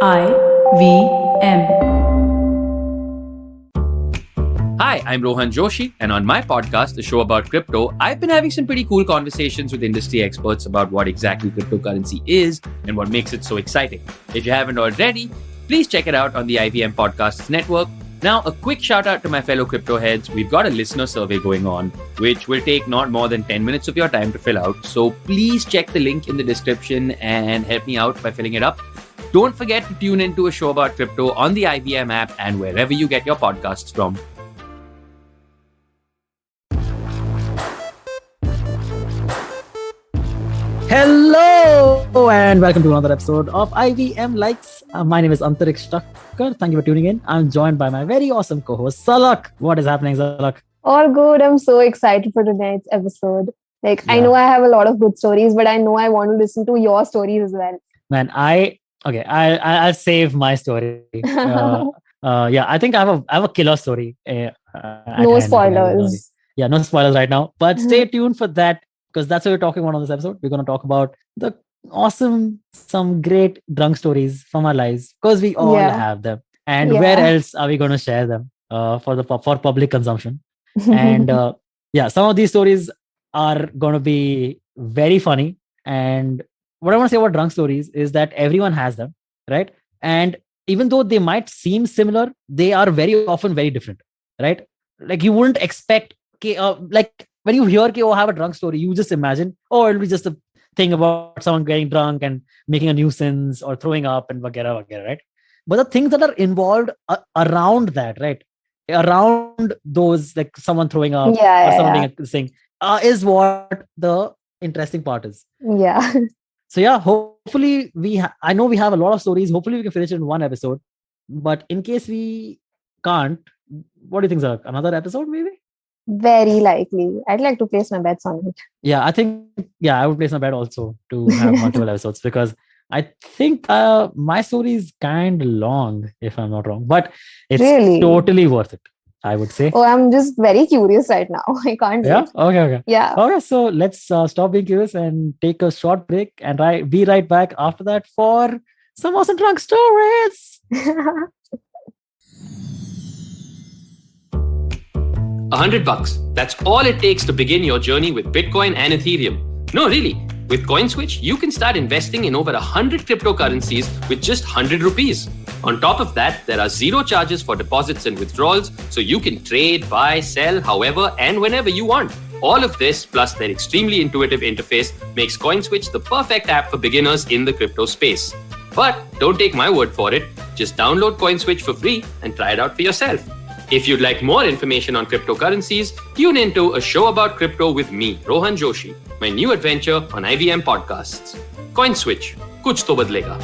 IVM. Hi, I'm Rohan Joshi, and on my podcast, the show about crypto, I've been having some pretty cool conversations with industry experts about what exactly cryptocurrency is and what makes it so exciting. If you haven't already, please check it out on the IVM Podcasts Network. Now, a quick shout out to my fellow crypto heads. We've got a listener survey going on, which will take not more than 10 minutes of your time to fill out. So please check the link in the description and help me out by filling it up. Don't forget to tune into a show about crypto on the IVM app and wherever you get your podcasts from. Hello and welcome to another episode of IVM Likes. My name is Antariksh. Thank you for tuning in. I'm joined by my very awesome co-host Zalak. What is happening, Zalak? All good. I'm so excited for tonight's episode. I know I have a lot of good stories, but I know I want to listen to your stories as well. Man, I'll save my story. I think I have a killer story. No spoilers. Yeah, no spoilers right now. But stay tuned for that, because that's what we're talking about on this episode. We're going to talk about some great drunk stories from our lives, because we all have them. And where else are we going to share them for public consumption? And some of these stories are going to be very funny. And what I want to say about drunk stories is that everyone has them, right? And even though they might seem similar, they are very often very different, right? Like you wouldn't expect, when you hear have a drunk story, you just imagine, it'll be just a thing about someone getting drunk and making a nuisance or throwing up and vagera, right? But the things that are involved around that, right? Around those, like someone throwing up or someone being a thing, is what the interesting part is. Yeah. So hopefully I know we have a lot of stories. Hopefully we can finish it in one episode. But in case we can't, what do you think, Zalak? Another episode maybe? Very likely. I'd like to place my bets on it. Yeah, I think, I would place my bet also to have multiple episodes, because I think my story is kind of long, if I'm not wrong, but it's totally worth it, I would say. Oh, I'm just very curious right now. I can't wait. Okay. Yeah. Okay, so let's stop being curious and take a short break and be right back after that for some awesome drunk stories. $100. That's all it takes to begin your journey with Bitcoin and Ethereum. No, really. With CoinSwitch, you can start investing in over 100 cryptocurrencies with just 100 rupees. On top of that, there are zero charges for deposits and withdrawals, so you can trade, buy, sell, however and whenever you want. All of this, plus their extremely intuitive interface, makes CoinSwitch the perfect app for beginners in the crypto space. But don't take my word for it. Just download CoinSwitch for free and try it out for yourself. If you'd like more information on cryptocurrencies, tune into a show about crypto with me, Rohan Joshi, my new adventure on IVM Podcasts. CoinSwitch, kuch to badlega.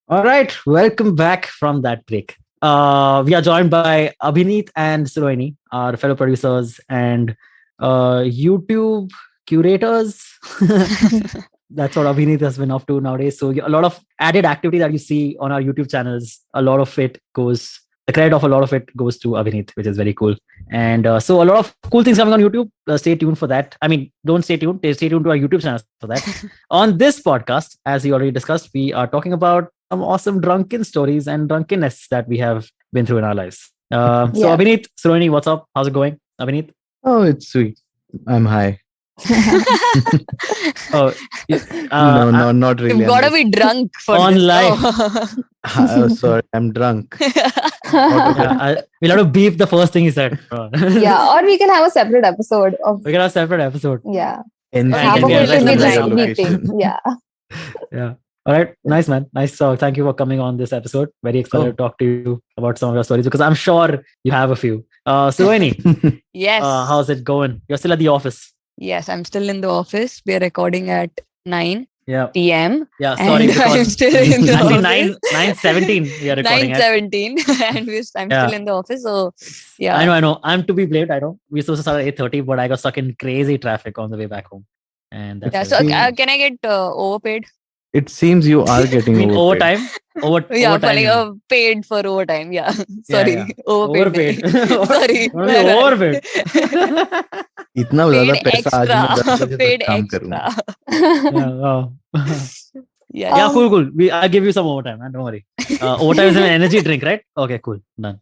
All right, welcome back from that break. We are joined by Abhineet and Surohini, our fellow producers and YouTube curators. That's what Abhineet has been up to nowadays. So a lot of added activity that you see on our YouTube channels, the credit of a lot of it goes to Abhineet, which is very cool. And so a lot of cool things coming on YouTube. Stay tuned for that. I mean, don't stay tuned. Stay tuned to our YouTube channel for that. On this podcast, as we already discussed, we are talking about some awesome drunken stories and drunkenness that we have been through in our lives. So Abhineet, Surohini, what's up? How's it going, Abhineet? Oh, it's sweet. I'm high. No, not really. You've got to be drunk for on this. live. Sorry, I'm drunk. We'll have to beep the first thing he said. Or we can have a separate episode of. We can have a separate episode. Yeah. Half of it should be just location. beeping. Yeah. Yeah. All right. Nice, man. Nice. So thank you for coming on this episode. Very excited to talk to you about some of your stories, because I'm sure you have a few. Surohini, Yes. how's it going? You're still at the office. Yes, I'm still in the office. We are recording at 9 p.m. Yeah, sorry. And I'm still in the actually office. 9:17 we are recording 9:17 and I'm still in the office. So, yeah. I know. I'm to be blamed. I know. We're supposed to start at 8:30, but I got stuck in crazy traffic on the way back home. And that's So, can I get overpaid? It seems you are getting overtime. overtime. Paid for overtime. Yeah. Sorry. Yeah. Overpaid. Overpaid. Sorry. Overpaid. इतना ज्यादा Paid पैसा आज मैं 10 extra. बजे तक Paid काम extra. करूंगा. Yeah, wow. Yeah. Yeah, cool. I'll give you some overtime, man. Don't worry. Overtime is an energy drink, right? Okay, cool. Done.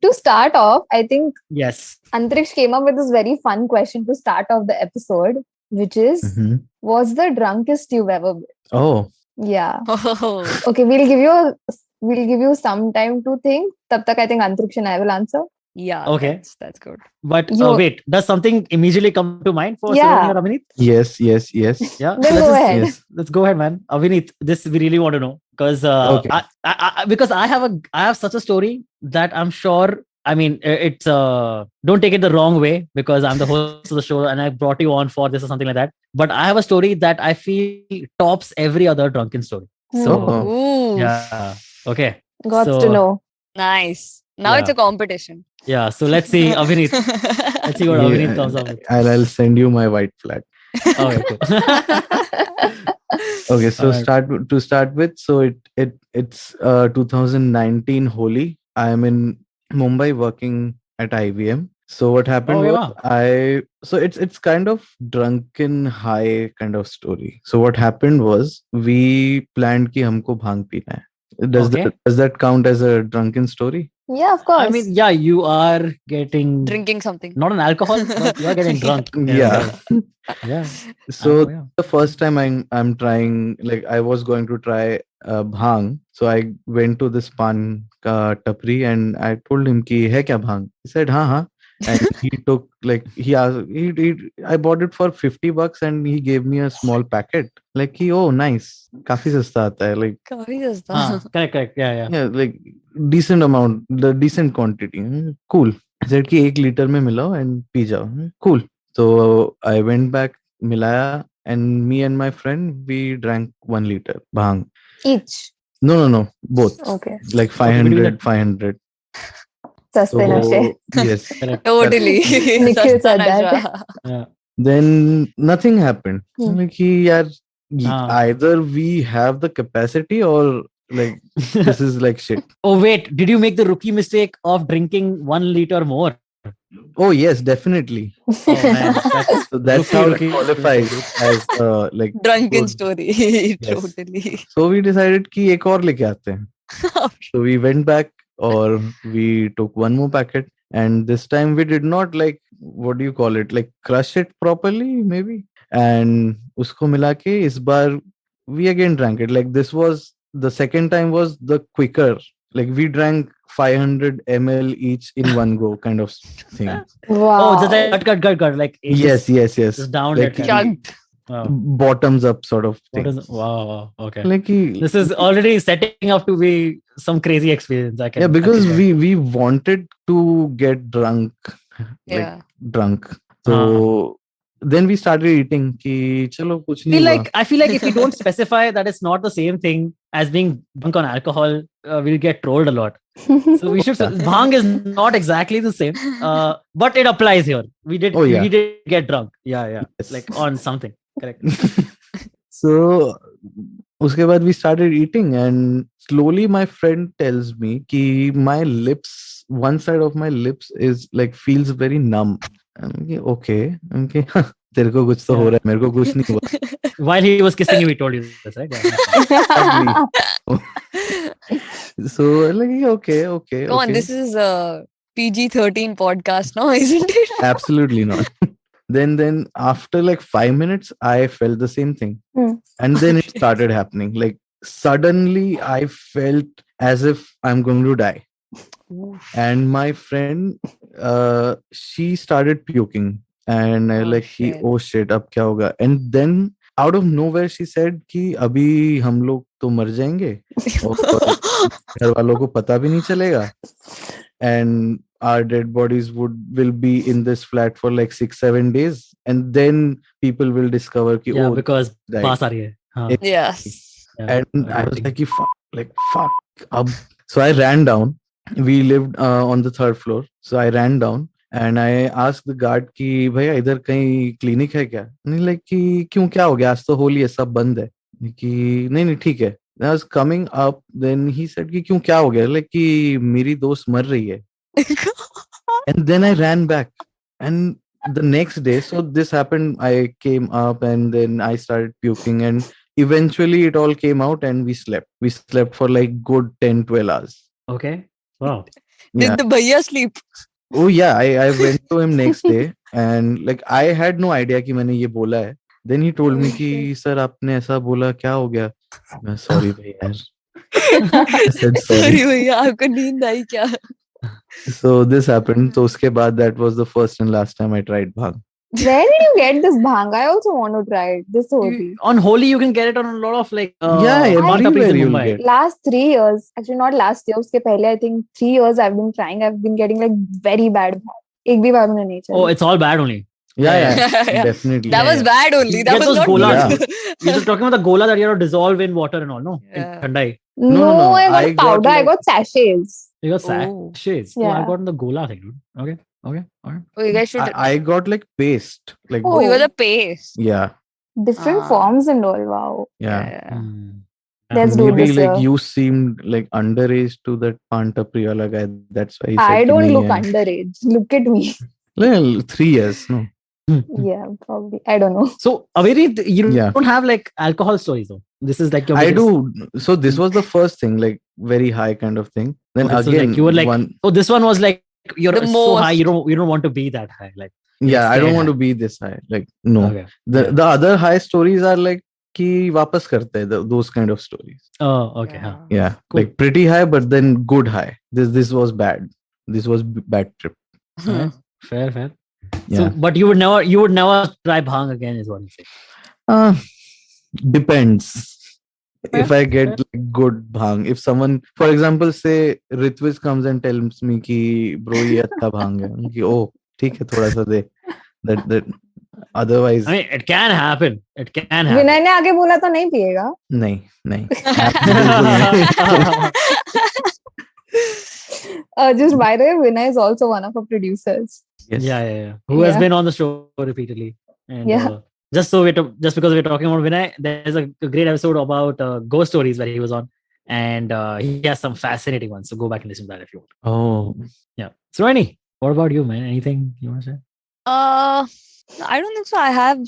To start off, I think Yes. Antariksh came up with this very fun question to start off the episode, which is, Mhm. what's the drunkest you've ever been? Oh, Yeah. Oh. Okay, we'll give you some time to think. Tab tak I think Antariksh and I will answer. Yeah. Okay. That's good. But You- wait, does something immediately come to mind for Yeah. Surohini or Abhineet? yes. Yeah. Then let's go just- ahead. Yes. Let's go ahead, man. Abhineet, this we really want to know because Okay. because I have such a story that I'm sure. I mean, it's don't take it the wrong way because I'm the host of the show and I brought you on for this or something like that. But I have a story that I feel tops every other drunken story. So Oh. Ooh. yeah, okay. Got So, to know. Nice. Now it's Yeah. a competition. Yeah, so let's see, Abhineet. Let's see what Yeah, Abhineet comes up with. I'll send you my white flag. Okay, cool. Okay, so Alright. start with, so it's 2019 Holi. I'm in Mumbai working at IVM. So what happened Oh, yeah, was wow. so it's kind of drunken high kind of story. So what happened was we planned कि हमको भांग पीना है. Okay. Does that count as a drunken story? Yeah, of course. I mean, yeah, you are getting Drinking something. not an alcohol, but you are getting drunk. Yeah. Yeah. So Oh, yeah. the first time I'm trying, like I was going to try bhang. So I went to this pan ka tapri and I told him ki hai kya bhang? He said ha. And he took, like, he asked, I bought it for $50 and he gave me a small packet. Like, oh nice, काफी सस्ता आता है, like, Kafi sasta. Correct. Yeah. yeah, like decent amount, the decent quantity. Cool. He said कि 1 liter में मिलाओ and P जाओ. Cool. So I went back, milaya, and me and my friend, we drank 1 liter bhang. Each. No, both. Okay. Like Okay, between 500. Saste nashe. Yes. Correct. Totally. Nikhil Sasta said that. nasha. Yeah. Then nothing happened. Like, yaar, Ah. either we have the capacity or like this is like shit. Oh, wait, did you make the rookie mistake of drinking 1 liter more? Oh yes, definitely. Oh, man. That's So that's how it rookie. qualifies as like Drunken good. story. Yes. Totally. So we decided कि एक और लेके आते हैं. So we went back, or we took one more packet, and this time we did not, like, what do you call it, like crush it properly maybe, and उसको मिला के इस बार we again drank it. Like, this was the second time was the quicker, like we drank 500 ml each in one go kind of thing. Wow. Oh, just like cut. Like, it Yes. just down Like, that kind of- Chugged. Wow. bottoms up sort of What thing. is wow. Okay. Like, This is already setting up to be some crazy experience. I can. yeah, because I can- we wanted to get drunk, like Yeah. drunk. So then we started eating. Ki chalo kuch nahi I feel like if we don't specify that it's not the same thing as being drunk on alcohol, we'll get trolled a lot. So we should. Bhang is not exactly the same, but it applies here. We did. Oh, yeah. We did get drunk. Yeah. Yes. Like on something. Correct. So uske baad we started eating, and slowly my friend tells me ki my lips, one side of my lips is like feels very numb. I'm like, okay. तेरे को कुछ तो हो रहा है, मेरे को कुछ नहीं हुआ. While he was kissing you, he told you this, right? Yeah. So like, okay. Come on, this is a PG-13 podcast now, isn't it? Absolutely not. Then after like 5 minutes, I felt the same thing. And then it started happening. Like, suddenly I felt as if I'm going to die. And my friend, she started puking. And I shit. oh shit, ab kya hoga? And then out of nowhere she said कि अभी हम लोग तो मर जाएंगे और घर वालों को पता भी नहीं चलेगा. And our dead bodies will be in this flat for like 6-7 days, and then people will discover कि Yeah, oh, because died. pass aa rahi hai. Haan. Yes. Yeah, And I was right. like fuck. So I ran down. We lived on the 3rd floor. So I ran down and I asked the guard कि भैया इधर कहीं clinic है क्या? नहीं, like कि क्यों, क्या हो गया, आज तो होली है, सब बंद है. कि नहीं ठीक है. When I was coming up, then he said कि क्यों क्या हो गया? Like कि मेरी दोस्त मर रही है. And then I ran back. And the next day, so this happened, I came up and then I started puking and eventually it all came out and we slept. We slept for like good 10, 12 hours. Okay. Wow. Did the bhaiya sleep? Oh yeah, I went to him next day and like I had no idea कि मैंने ये बोला है. Then he told me कि sir आपने ऐसा बोला क्या हो गया? मैं sorry भाई यार. I said Sorry sorry. भैया आपको नींद आई क्या? So this happened. So उसके बाद that was the first and last time I tried bhang. Where did you get this bhang? I also want to try it. This Holi. On Holi, you can get it on a lot of like Yeah, Manta everywhere Place in you'll Mumbai. get. Last 3 years, actually not last year, उसके पहले I think 3 years I've been trying. I've been getting like very bad bhang. एक भी बार मैंने नहीं Oh, चली. it's all bad only. Yeah, Yeah. definitely. That was bad only. You That get was those not golas. good. You're talking about the gola that you have to dissolve in water and all, no? Yeah. Thandai. No, I got I a got powder. I like- got sachets. You got Oh. sachets. Oh, I Yeah. got the gola thing, dude. Okay. Okay. Oh, you guys should. I got like paste. Like Oh, you Oh. got the paste. yeah. Different Ah. forms and all. Wow. Yeah. Hmm. Let's do Maybe this like year. you seemed like underage to that Pantapri wala guy. That's why he said I कि don't नहीं look है. underage. Look at me. Well, 3 years, no. Yeah, probably. I don't know. So, Abhineet, you Yeah. don't have like alcohol stories though. This is like your I biggest- do. So this was the first thing, like very high kind of thing. Then Okay, so, again, like, you were like, one. oh, this one was like you're The so high. most. You don't want to be that high. Like Yeah, I don't scared want to high. be this high. Like no. Okay. The Yeah. the other high stories are like कि वापस करते हैं, those kind of stories. Oh, okay. Huh. Yeah, Cool. like pretty high, but then good high. This was bad. This was bad trip. Alright. Fair. Yeah. So, but you would never try bhang again, is what you say. Depends. If Fair, I get fair. like good bhang, if someone, for example, say Ritwis comes and tells me कि bro ये अच्छा bhang है, कि oh ठीक है थोड़ा सा दे. That otherwise I mean, it can happen. It can happen. विनय ने आगे बोला तो नहीं पिएगा. नहीं. बिल्कुल नहीं. Just by the way, Vinay is also one of our producers. Yes. Yeah. Who has Yeah. been on the show repeatedly? And Yeah. just because we're talking about Vinay, there's a great episode about ghost stories where he was on, and he has some fascinating ones. So go back and listen to that if you want. Oh. Yeah. Surohini, what about you, man? Anything you want to say? I don't think so. I have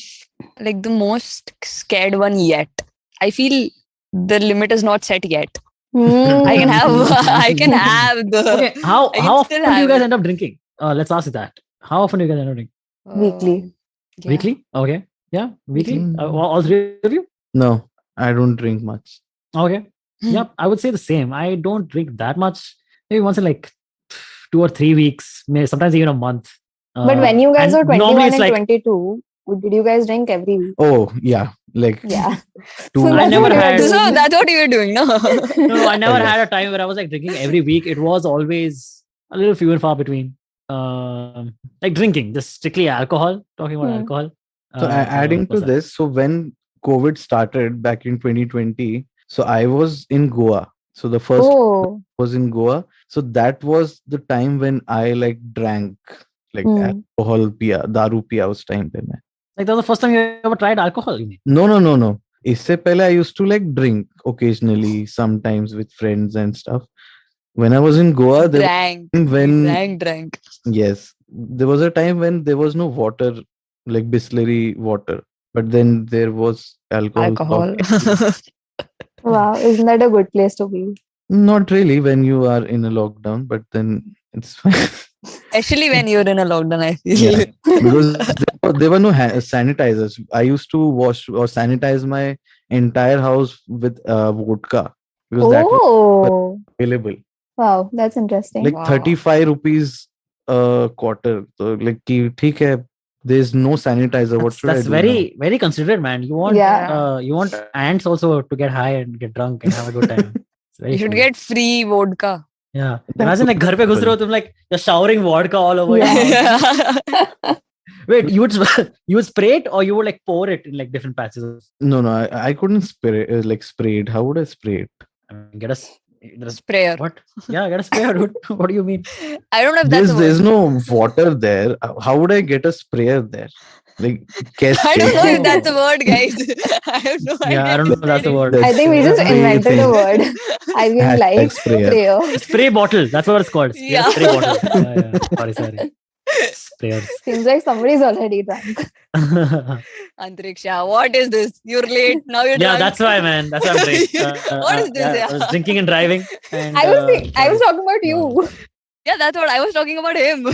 like the most scared one yet. I feel the limit is not set yet. I can have the. Okay. How I can often still do you have guys it. end up drinking? Let's ask you that. How often do you guys end up drinking? Weekly. Yeah. Weekly? Okay. Yeah, weekly. Mm. All three of you? No, I don't drink much. Okay. Yep. I would say the same. I don't drink that much. Maybe once in like 2 or 3 weeks, maybe sometimes even a month. But when you guys and were 21 normally and it's like 22, did you guys drink every week? Oh yeah, like Yeah. two. So I that's never what you were had- So doing. that's what you were doing, no? no, I never Okay. had a time where I was like drinking every week. It was always a little few and far between. Like drinking, just strictly alcohol. Talking about alcohol. So adding to what's that? this, so when COVID started back in 2020, so I was in Goa. So the first Oh. was in Goa. So that was the time when I like drank like alcohol पिया, दारू पिया उस time पे मैं. Like that was the first time you ever tried alcohol, you mean? No. इससे पहले I used to like drink occasionally, sometimes with friends and stuff. When I was in Goa, there Drank. Drank. yes, there was a time when there was no water, like Bisleri water, but then there was alcohol. Wow. Isn't that a good place to be? Not really when you are in a lockdown, but then it's fine. Especially when you're in a lockdown, I feel. Yeah. Because there were no sanitizers. I used to wash or sanitize my entire house with vodka because that was Oh. available. Wow. That's interesting. Like Wow. 35 rupees a quarter. So like कि ठीक है, there's no sanitizer. What should I That's do very, very considerate, man. You want you want ants also to get high and get drunk and have a good time. It's very You should cool. get free vodka. Yeah. That Imagine like would घर be पे घुस रहे हो cool. तुम like you're showering vodka all over your Yeah. house. Wait, you would spray it or you would like pour it in like different patches? No, I couldn't spray spray it. How would I spray it? I mean, get a Sprayer. what? Yeah, get a sprayer, dude. What do you mean? I don't know if that's There's a word. no water there. How would I get a sprayer there? Like, I don't know if Oh. that's a word, guys. I have no idea. Yeah, I don't know if that's a word. I think we just Spray invented thing. a word. IVM Hashtag like sprayer. prayer. Spray bottle. That's what it's called. We had a Yeah. spray bottle. Yeah. Sorry. Sprayers. Seems like somebody's already drunk. Antariksha, what is this? You're late. Now you're Yeah, drunk. that's why, man. That's why I'm drink. What is this? I was drinking and driving. And, I was talking about you. Yeah, that's what I was talking about him.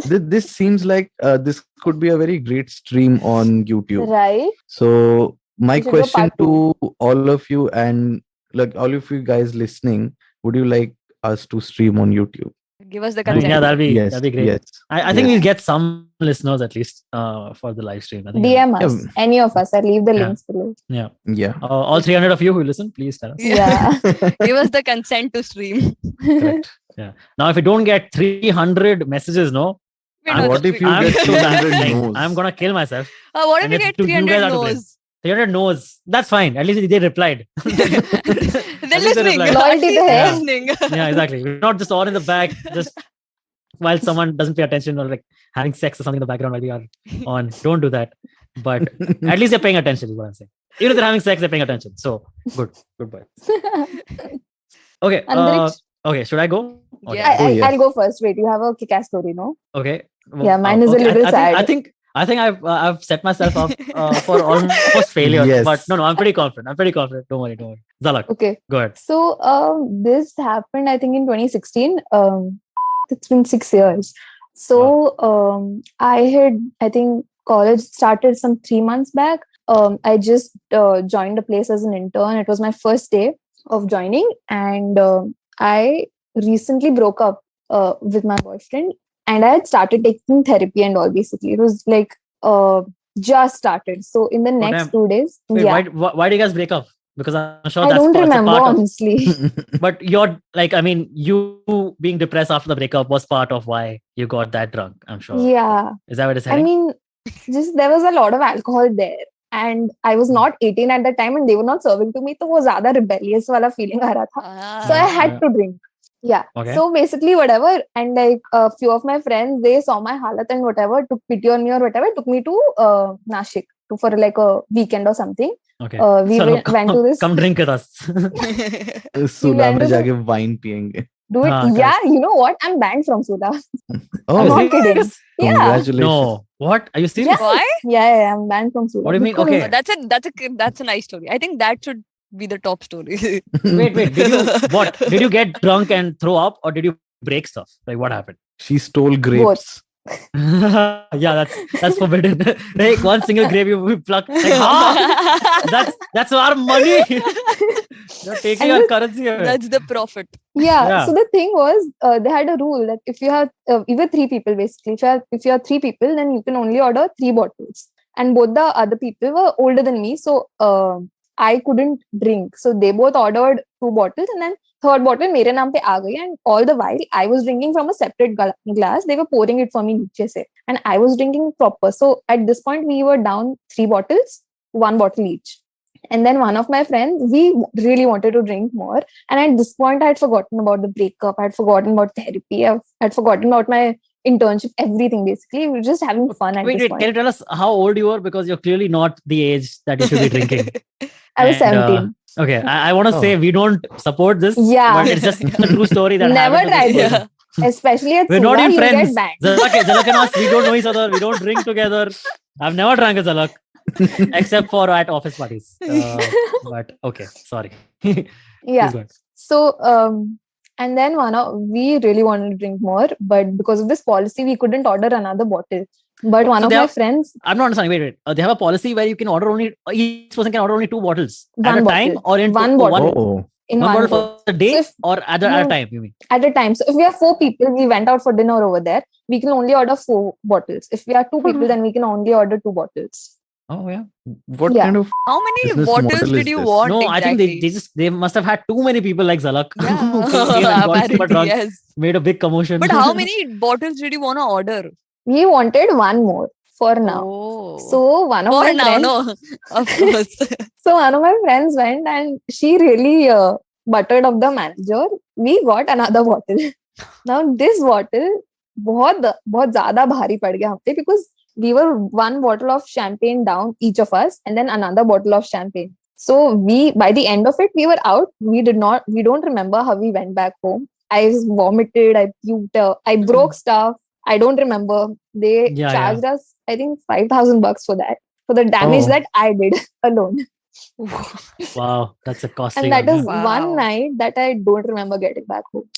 This seems like this could be a very great stream on YouTube. Right? So my We should do question part two. to all of you and like all of you guys listening, would you like us to stream on YouTube? Give us the I mean, consent. yeah, that'll be Yes. great. Yes. I think Yes. we'll get some listeners at least for the live stream. I think DM us. Yeah. Any of us. I'll leave the Yeah. links below. Yeah. all 300 of you who listen, please tell us. Yeah. Yeah. Give us the consent to stream. Correct. Yeah. Now, if you don't get 300 messages, no, We're I'm- not What if you I'm get so bad. 200 Like, no's? I'm gonna kill myself. What if And we it's get you 300 guys have to blame. no's? 300 knows. That's fine. At least they replied. They're least they listening. replied. Loyalty At least to they're him. listening. Yeah, exactly. We're not just all in the back, just while someone doesn't pay attention or like having sex or something in the background while we are on. Don't do that. But at least they're paying attention, is what I'm saying. Even if they're having sex, they're paying attention. So good boy. Okay. Antariksh, Okay. Should I go? Okay. Yeah. Oh, yes. I'll go first. Wait, you have a kick-ass story, no? Okay. Yeah, mine is a little sad. I think I've set myself up for almost failure. Yes. But no, I'm pretty confident. Don't worry. Zalak, Okay. go ahead. So this happened, I think, in 2016. It's been 6 years. So I think college started some 3 months back. I just joined a place as an intern. It was my first day of joining, and I recently broke up with my boyfriend, and I had started taking therapy and all. Basically, it was like just started. So in the next damn. 2 days, Wait, yeah, why do you guys break up? Because I'm sure I that's don't that's a remember part of. honestly. But you're like, I mean, you being depressed after the breakup was part of why you got that drunk. I'm sure. Yeah. Is that what it's I heading? mean, just there was a lot of alcohol there, and I was not 18 at that time, and they were not serving to me. So वो ज़्यादा rebellious वाला feeling आ रहा था. So I had to drink. Yeah. Okay. So basically, whatever, and like a few of my friends, they saw my halat and whatever, took pity on me or whatever, took me to Nashik for like a weekend or something. Okay. We Chalo, went to this. Come drink with us. Sula went में to the- जाके wine पियेंगे. Do it. हाँ, Yeah, you know what? I'm banned from Sula. Oh, I'm not really? kidding. Yeah. congratulations. No. What? Are you serious? Yeah. Why? Yeah, I'm banned from Sula. What do you mean? because- Okay. That's a nice story. I think that should be the top story. Wait. Did you Did you get drunk and throw up, or did you break stuff? Like what happened? She stole grapes. Both. Yeah, that's forbidden. Like one single grape you pluck. Like, that's our money. You're taking our currency away. That's the profit. Yeah. So the thing was, they had a rule that if you have even 3 people, basically, if you have 3 people, then you can only order 3 bottles. And both the other people were older than me, so I couldn't drink. So they both ordered 2 bottles, and then third bottle मेरे नाम पे आ गई. And all the while I was drinking from a separate glass. They were pouring it for me नीचे से, and I was drinking proper. So at this point we were down 3 bottles, 1 bottle each. And then one of my friends, we really wanted to drink more. And at this point, I had forgotten about the breakup. I had forgotten about therapy. I had forgotten about my internship, everything basically. We were just having fun at this Wait, point. can you tell us how old you were? Because you're clearly not the age that you should be drinking. I was And, 17. Okay, I want to Oh. say we don't support this. Yeah. But it's just a true story that Never happened to tried this it. person. Especially at We're Sula, not even you friends. get banned. Zalak and us, we don't know each other. We don't drink together. I've never drank with Zalak except for at office parties. But okay, sorry. Please Yeah. go ahead. So, and then we really wanted to drink more, but because of this policy, we couldn't order another bottle. But one So of they my have- friends, I'm not understanding. Wait. They have a policy where you can order each person can order only 2 bottles at One a bottle. time, or in One bottle. Oh, in one one bottle go, for the day, So if- or at a No. time. You mean? at a time. So if we are 4 people, we went out for dinner over there. We can only order 4 bottles. If we are 2 people, then we can only order 2 bottles. Oh yeah. what Yeah. kind of How many business bottles model did is you this? want? No, I think exactly? they must have had too many people like Zalak who came and Yeah, got super apparently, drunk, yes. made a big commotion. But how many bottles did you want to order? We wanted 1 more for now. Oh. So one of for my now, friends, no. Of course. so one of my friends went and she really buttered up the manager. We got another bottle. Now this bottle बहुत ज़्यादा भारी पड़ गया हम पे because we were one bottle of champagne down, each of us, and then another bottle of champagne. So by the end of it, we were out. We don't remember how we went back home. I vomited, I puked, I broke stuff. I don't remember. They charged us, I think, $5,000 for that, for the damage that I did alone. Wow, that's a costly And that one. is one night that I don't remember getting back home.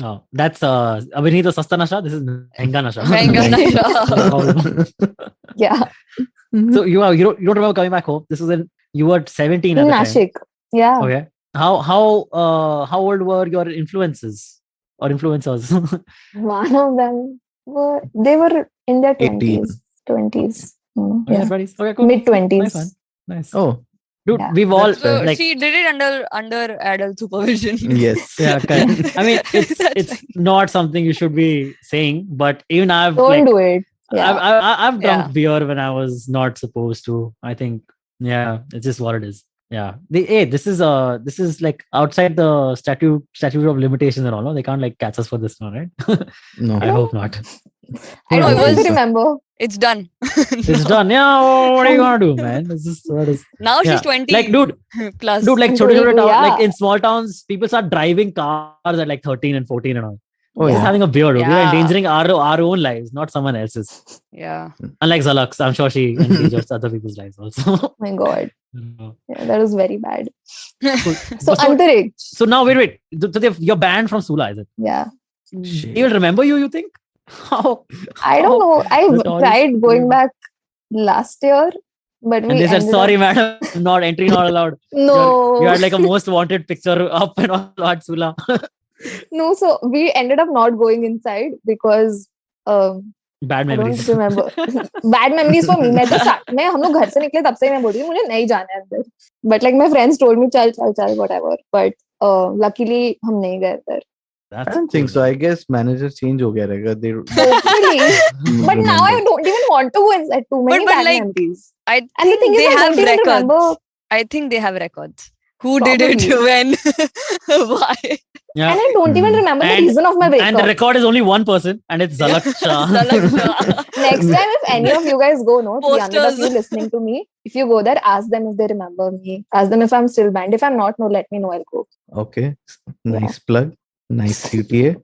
Oh, that's Abhineet Sasta Nasha. This is Mehenga Nasha. Yeah. So you don't remember coming back home. This was you were 17 at In the time. Nashik. Yeah. Okay. How old were your influences or influencers? One of them they were in their 20s. 20s. Yeah. 20s. Okay, cool. Mid-20s. Nice. Oh. Dude, Yeah. we've all So like, she did it under adult supervision. Yes. yeah, correct. I mean, it's not something you should be saying, but even I've Don't do it. Yeah. I've drunk beer when I was not supposed to. I think, yeah, it's just what it is. Yeah. This is like outside the statute of limitations and all. No? They can't like catch us for this now, right? No. I hope not. I know, don't it was- remember. It's done. It's done. Yeah. What are you gonna do, man? This is what it is. Now Yeah. she's 20 Like, dude, plus. like I'm छोटे छोटे going to- town, like yeah. in small towns, people start driving cars at like 13 and 14 and all. Oh, Just yeah. having a beer, dude. We're Yeah. endangering our own lives, not someone else's. Yeah. Unlike Zalak, I'm sure she endangers other people's lives also. Oh my God. Yeah, that was very bad. Cool. So Antariksh. So now wait. So you're banned from Sula, is it? Yeah. They will remember you think? How? I don't know. I notorious. tried going back last year, but we And they said, ended sorry, up- madam, not entry not allowed. No. You had like a most wanted picture up and all at Sula. No, so we ended up not going inside because Bad I memories. don't remember. Bad memories for me. मैं हम लोग घर से निकले तब से मैं बोल रही हूँ मुझे नहीं जाना है अंदर. But like my friends told me चल whatever. But luckily हम नहीं गए अंदर. I don't think so. I guess manager change हो गया रहेगा. They Hopefully. But now I don't even want to go inside. Too many But bad like, memories. I And the think thing is, they I have don't even remember. records. I think they have records. Who did it Probably. when? Why? Yeah. And I don't even remember the reason of my breakup. And the record is only one person, and it's Zalak Shah. Next time, if any of you guys go, no, 300 of you Posters. listening to me, if you go there, ask them if they remember me. Ask them if I'm still banned. If I'm not, no, let me know. I'll go. Okay. Nice plug. Nice CTA.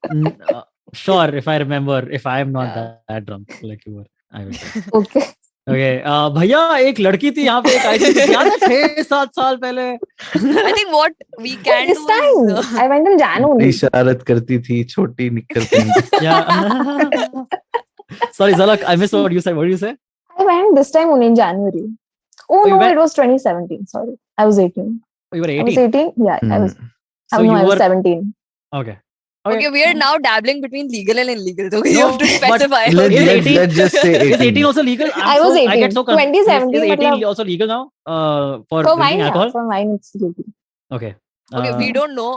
I mean, sure, if I remember, if I am not Yeah. that drunk like you were, I will. Okay. Okay, भैया एक लड़की थी यहाँ पे एक आई थी याद है 6-7 साल पहले. I think what we can This do time, is, I went in Jan only. इशारत करती थी छोटी निक्कर पहन. Yeah. Sorry, Zalak, I missed what you said. What did you say? I went this time only in January. Oh, you no, went- it was 2017. Sorry. I was 18. You were I was 18. 18? Yeah, I was. So no, you I was were 17. okay. okay, we are now dabbling between legal and illegal. So you No, have to but specify. Is 18 Let's just say Is 18 18. also legal? I was 18. I get so confused. 2017 Is 18 matlab- also legal now? For For drinking wine, alcohol? yeah. For wine, it's legal. Okay. Okay, we don't know.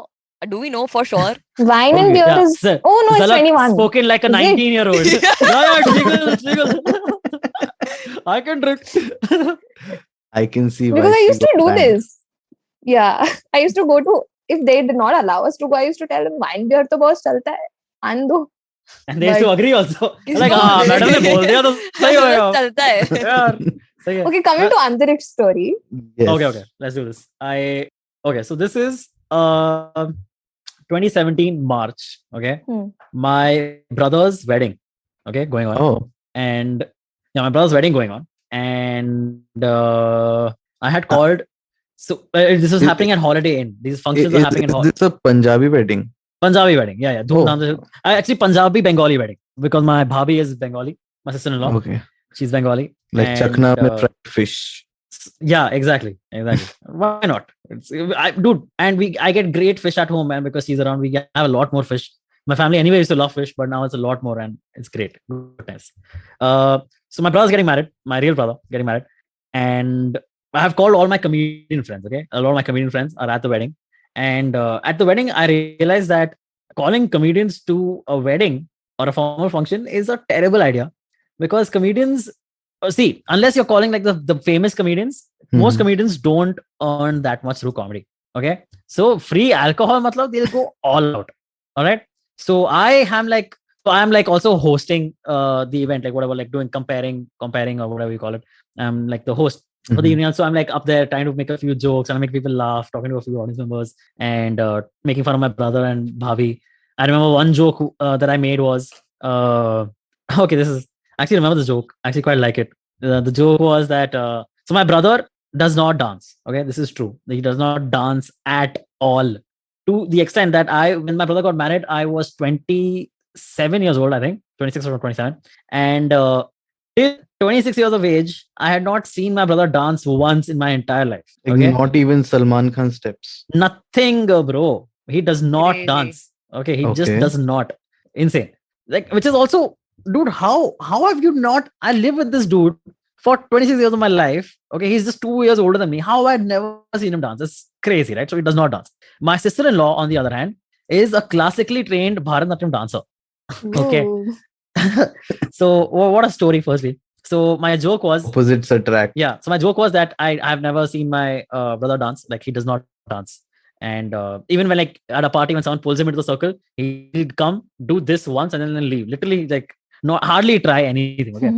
Do we know for sure? Wine and Okay. beer Yeah, is. sir, Oh, no, it's Zalak 21. spoken like a Is it? 19-year-old. Yeah, it's legal. It's legal. I can drink. I can see why Because I she used to got do banned. this. Yeah. I used to go to. If they did not allow us to go, I used to tell them wine beer to बहुत चलता है. आन दो. And they used to agree also. Like, No, हाँ, madam ने बोल दिया तो सही होगा. चलता है. यार, सही है. Okay, coming to Antariksh story. Yes. Okay, let's do this. Okay, so this is 2017 March. Okay, my brother's wedding. Okay, going on. Oh. And yeah, my brother's wedding going on, and I had called. So this was happening at Holiday Inn. These functions are happening at Is this a Punjabi wedding? Punjabi wedding. Yeah. धूमधाम से. Actually, Punjabi Bengali wedding because my bhabhi is Bengali. My sister-in-law. Okay. She's Bengali. Like And, Chakna mein fried fish. Yeah, exactly. Why not? Dude, and I get great fish at home, man, because she's around. We have a lot more fish. My family anyway used to love fish, but now it's a lot more, and it's great. Goodness. So my brother's getting married. My real brother getting married, and I have called all my comedian friends. Okay, a lot of my comedian friends are at the wedding, and at the wedding, I realized that calling comedians to a wedding or a formal function is a terrible idea because comedians. See, unless you're calling like the famous comedians, most comedians don't earn that much through comedy. Okay, so free alcohol, matlab they'll go all out. All right. So I am like, So I'm like also hosting the event, like whatever, like doing comparing or whatever you call it. I'm like the host for the union. So I'm like up there trying to make a few jokes and make people laugh, talking to a few audience members and making fun of my brother and Bhavi. I remember one joke that I made was okay, this is actually remember the joke. I actually quite like it. The joke was that so my brother does not dance. Okay, this is true. He does not dance at all. To the extent that when my brother got married, I was 27 years old, I think, 26 or 27. And till 26 years of age, I had not seen my brother dance once in my entire life. Like Okay. not even Salman Khan steps. Nothing, bro. He does not Crazy. dance. Okay. He just Okay. does not. Insane. Like, which is also, dude, how have you not? I live with this dude for 26 years of my life. Okay. He's just 2 years older than me. How I'd never seen him dance? It's crazy, right? So he does not dance. My sister-in-law, on the other hand, is a classically trained Bharatanatyam dancer. Okay. Whoa. So what a story, firstly. So my joke was, Opposites attract. yeah. So my joke was that I've never seen my brother dance. Like he does not dance. And even when like at a party, when someone pulls him into the circle, he'll come, do this once and then leave. Literally, like not hardly try anything. Okay.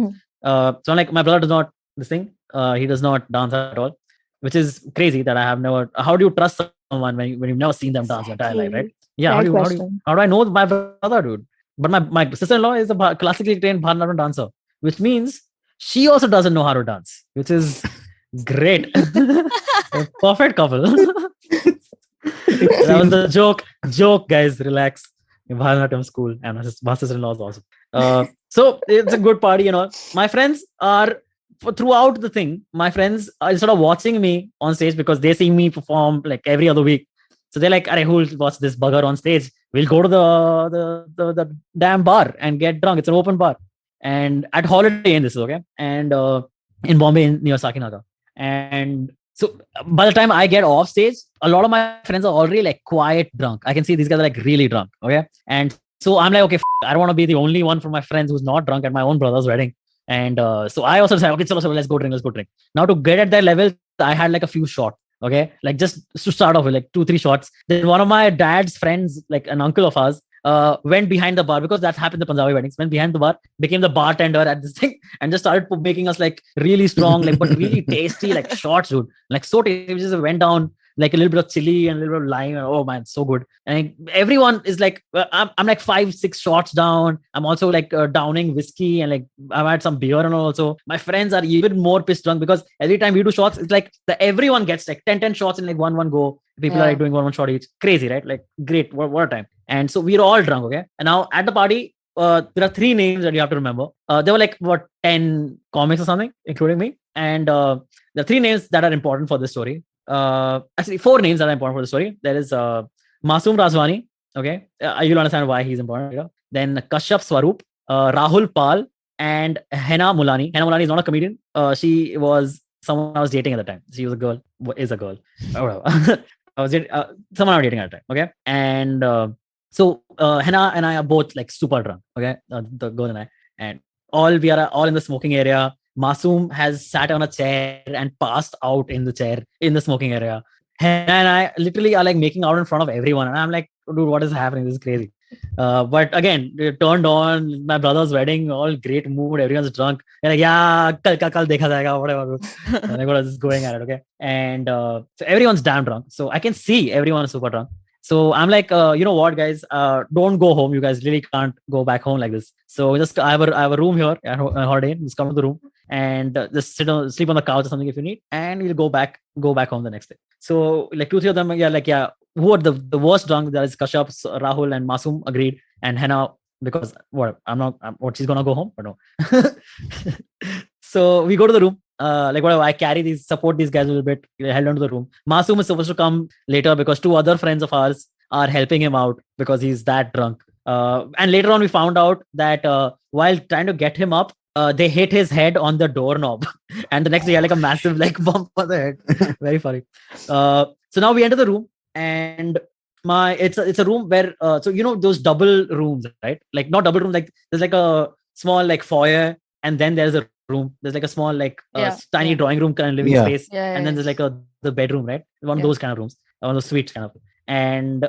So I'm like, my brother does not this thing. He does not dance at all, which is crazy that I have never. How do you trust someone when you've never seen them dance your entire life, right? Yeah. Right How question. do I know my brother, dude? But my sister-in-law is a classically trained Bharatanatyam dancer, which means she also doesn't know how to dance, which is great. A perfect couple. That was the joke. Joke, guys, relax. Bharatanatyam school and my sister-in-law is awesome. So it's a good party, My friends are throughout the thing. My friends are sort of watching me on stage because they see me perform like every other week. So they're like, "Arey, who'll watch this bugger on stage? We'll go to the damn bar and get drunk. It's an open bar." And at Holiday Inn, this is okay. And in Bombay, near Sakinaga. And so by the time I get off stage, a lot of my friends are already like quiet drunk. I can see these guys are like really drunk. Okay. And so I'm like, okay, I don't want to be the only one from my friends who's not drunk at my own brother's wedding. And so I also said, okay, so let's go drink. Now to get at that level, I had like a few shots. Okay. Like just to start off with like 2-3 shots. Then one of my dad's friends, like an uncle of ours, went behind the bar because that happened in the Punjabi weddings. Went behind the bar, became the bartender at this thing, and just started making us like really strong, like but really tasty, like shots, dude. Like so tasty. We just went down like a little bit of chili and a little bit of lime. And, oh man, so good. And everyone is like, I'm like 5-6 shots down. I'm also like downing whiskey and like I've had some beer and also. My friends are even more pissed drunk because every time we do shots, it's like everyone gets like 10 shots in like one go. People are like doing one shot each. Crazy, right? Like great. What a time. And so we're all drunk, okay? And now at the party, there are 3 names that you have to remember. There were like, 10 comics or something, including me. And there are 3 names that are important for this story. Actually, 4 names that are important for the story. There is Masoom Rajwani, okay? You'll understand why he's important. Then Kashyap Swaroop, Rahul Pal, and Henna Mulani. Henna Mulani is not a comedian. She was someone I was dating at the time. She was a girl, is a girl. Or whatever. I was someone I was dating at the time, okay? And so Henna and I are both like super drunk, okay? The girl and I, and we are all in the smoking area. Masoom has sat on a chair and passed out in the chair in the smoking area. Henna and I literally are like making out in front of everyone, and I'm like, dude, what is happening? This is crazy. But again, it turned on my brother's wedding, all great mood, everyone's drunk. They're like, yeah, kal dekha jayega, whatever. Like, what is this going at it, okay? And so everyone's damn drunk. So I can see everyone is super drunk. So I'm like, you know what, guys? Don't go home. You guys really can't go back home like this. So just I have a room here at Holiday. Just come to the room and just sleep on the couch or something if you need, and we'll go back home the next day. So like 2-3 of them, who are the worst drunk? That is Kashyap, Rahul, and Masoom agreed, and Henna because she's gonna go home or no? So we go to the room. Like whatever, I support these guys a little bit. We held on to the room. Masoom is supposed to come later because 2 other friends of ours are helping him out because he's that drunk. And later on, we found out that while trying to get him up, they hit his head on the doorknob, and the next day he had like a massive like bump on the head. Very funny. So now we enter the room, and it's a room where so those double rooms, right? Like not double room, like there's like a small like foyer, and then there's a room. There's like a small like tiny drawing room kind of living space, and then there's like the bedroom, right? One of those kind of rooms, one of those suites kind of. and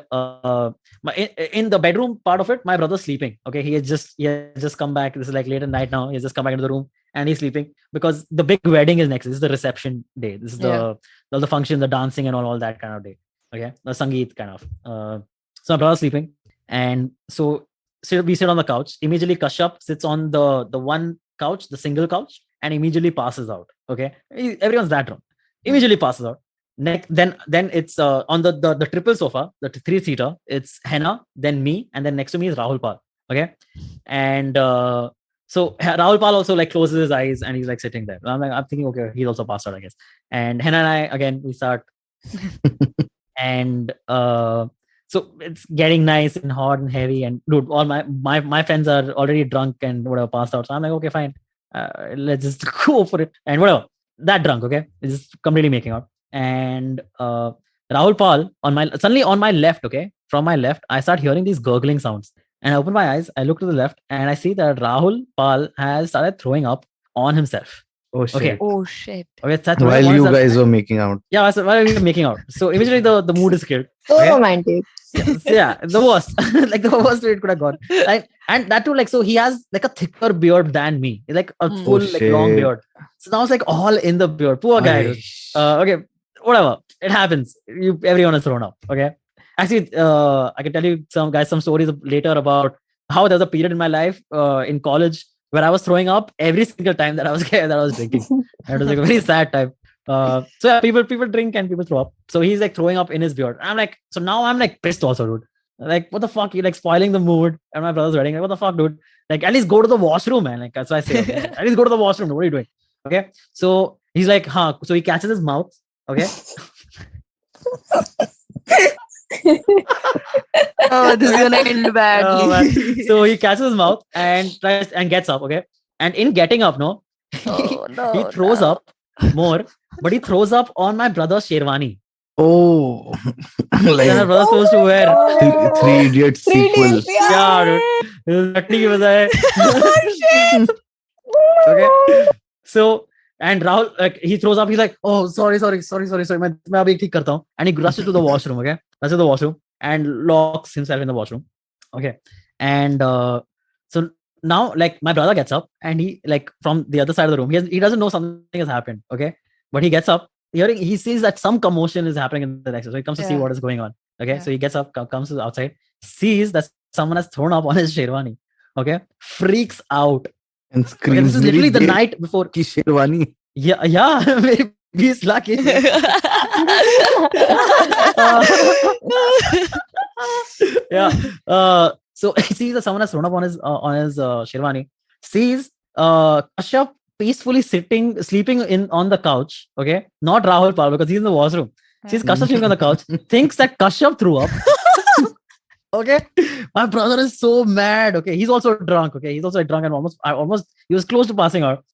in the bedroom part of it, my brother's sleeping. Okay, he has just come back. This is like late at night now. He has just come back into the room and he's sleeping because the big wedding is next. This is the reception day. This is all the function, the dancing, and all that kind of day. Okay, the sangeet kind of. So my brother's sleeping, and so we sit on the couch. Immediately, Kashyap sits on the one couch, the single couch, and immediately passes out. Okay, everyone's that drunk. Immediately passes out. Then it's on the triple sofa, the 3-seater. It's Henna, then me, and then next to me is Rahul Pal. Okay, and so Rahul Pal also like closes his eyes and he's like sitting there. I'm thinking, okay, he's also passed out, I guess. And Henna and I again we start, and so it's getting nice and hot and heavy. And dude, all my friends are already drunk and whatever, passed out. So I'm like, okay, fine, let's just go for it and whatever. That drunk, okay, it's just completely making out. And Rahul Pal suddenly on my left, okay, from my left, I start hearing these gurgling sounds. And I open my eyes, I look to the left, and I see that Rahul Pal has started throwing up on himself. Oh shit. Okay. Oh shit. Okay, While you guys were making out. Yeah, so while we were making out. So immediately the mood is killed. So Okay? romantic. Yeah, the worst. Like the worst way it could have gone. And that too, like, so he has like a thicker beard than me. Like a full, like long shit. beard. So now it's like all in the beard. Poor guy. Dude. Okay, whatever. It happens. Everyone is thrown up. Okay. Actually, I can tell you some stories later about how there was a period in my life in college where I was throwing up every single time that I was drinking. And it was like a very sad time. So yeah, people drink and people throw up. So he's like throwing up in his beard. I'm like, so now I'm like pissed also, dude. Like, what the fuck? You're like spoiling the mood at my brother's wedding. Like, what the fuck, dude? Like, at least go to the washroom, man. Like, that's what I say. Okay? At least go to the washroom. What are you doing? Okay. So he's like, huh. So he catches his mouth. Okay. Oh, this is gonna end badly. So he catches his mouth and tries and gets up. Okay. And in getting up, he throws up more, but he throws up on my brother's sherwani. Oh, like My brother's supposed to wear. Three Idiots sequel. Yeah, dude. Chutney ki bajaye. Oh, shit. Okay. So, and Rahul, like, he throws up. He's like, oh, sorry. मैं अभी ठीक करता हूँ. And he rushes to the washroom. Okay, rushes to the washroom and locks himself in the washroom. Okay, and so now, like, my brother gets up and he, like, from the other side of the room, he doesn't know something has happened. Okay, but he gets up. He sees that some commotion is happening in the next room. So he comes to see what is going on. Okay, so he gets up, comes to the outside, sees that someone has thrown up on his sherwani. Okay, freaks out. And screams. Okay, this is literally the night before. Ki sherwani. Yeah, maybe 20 lakh. Yeah. So he sees that someone has thrown up on his sherwani. Sees Kashyap peacefully sleeping on the couch. Okay, not Rahul Pal because he's in the washroom. Sees Kashyap sleeping on the couch. Thinks that Kashyap threw up. Okay, my brother is so mad. Okay, he's also drunk. Okay, he's also drunk and almost he was close to passing out.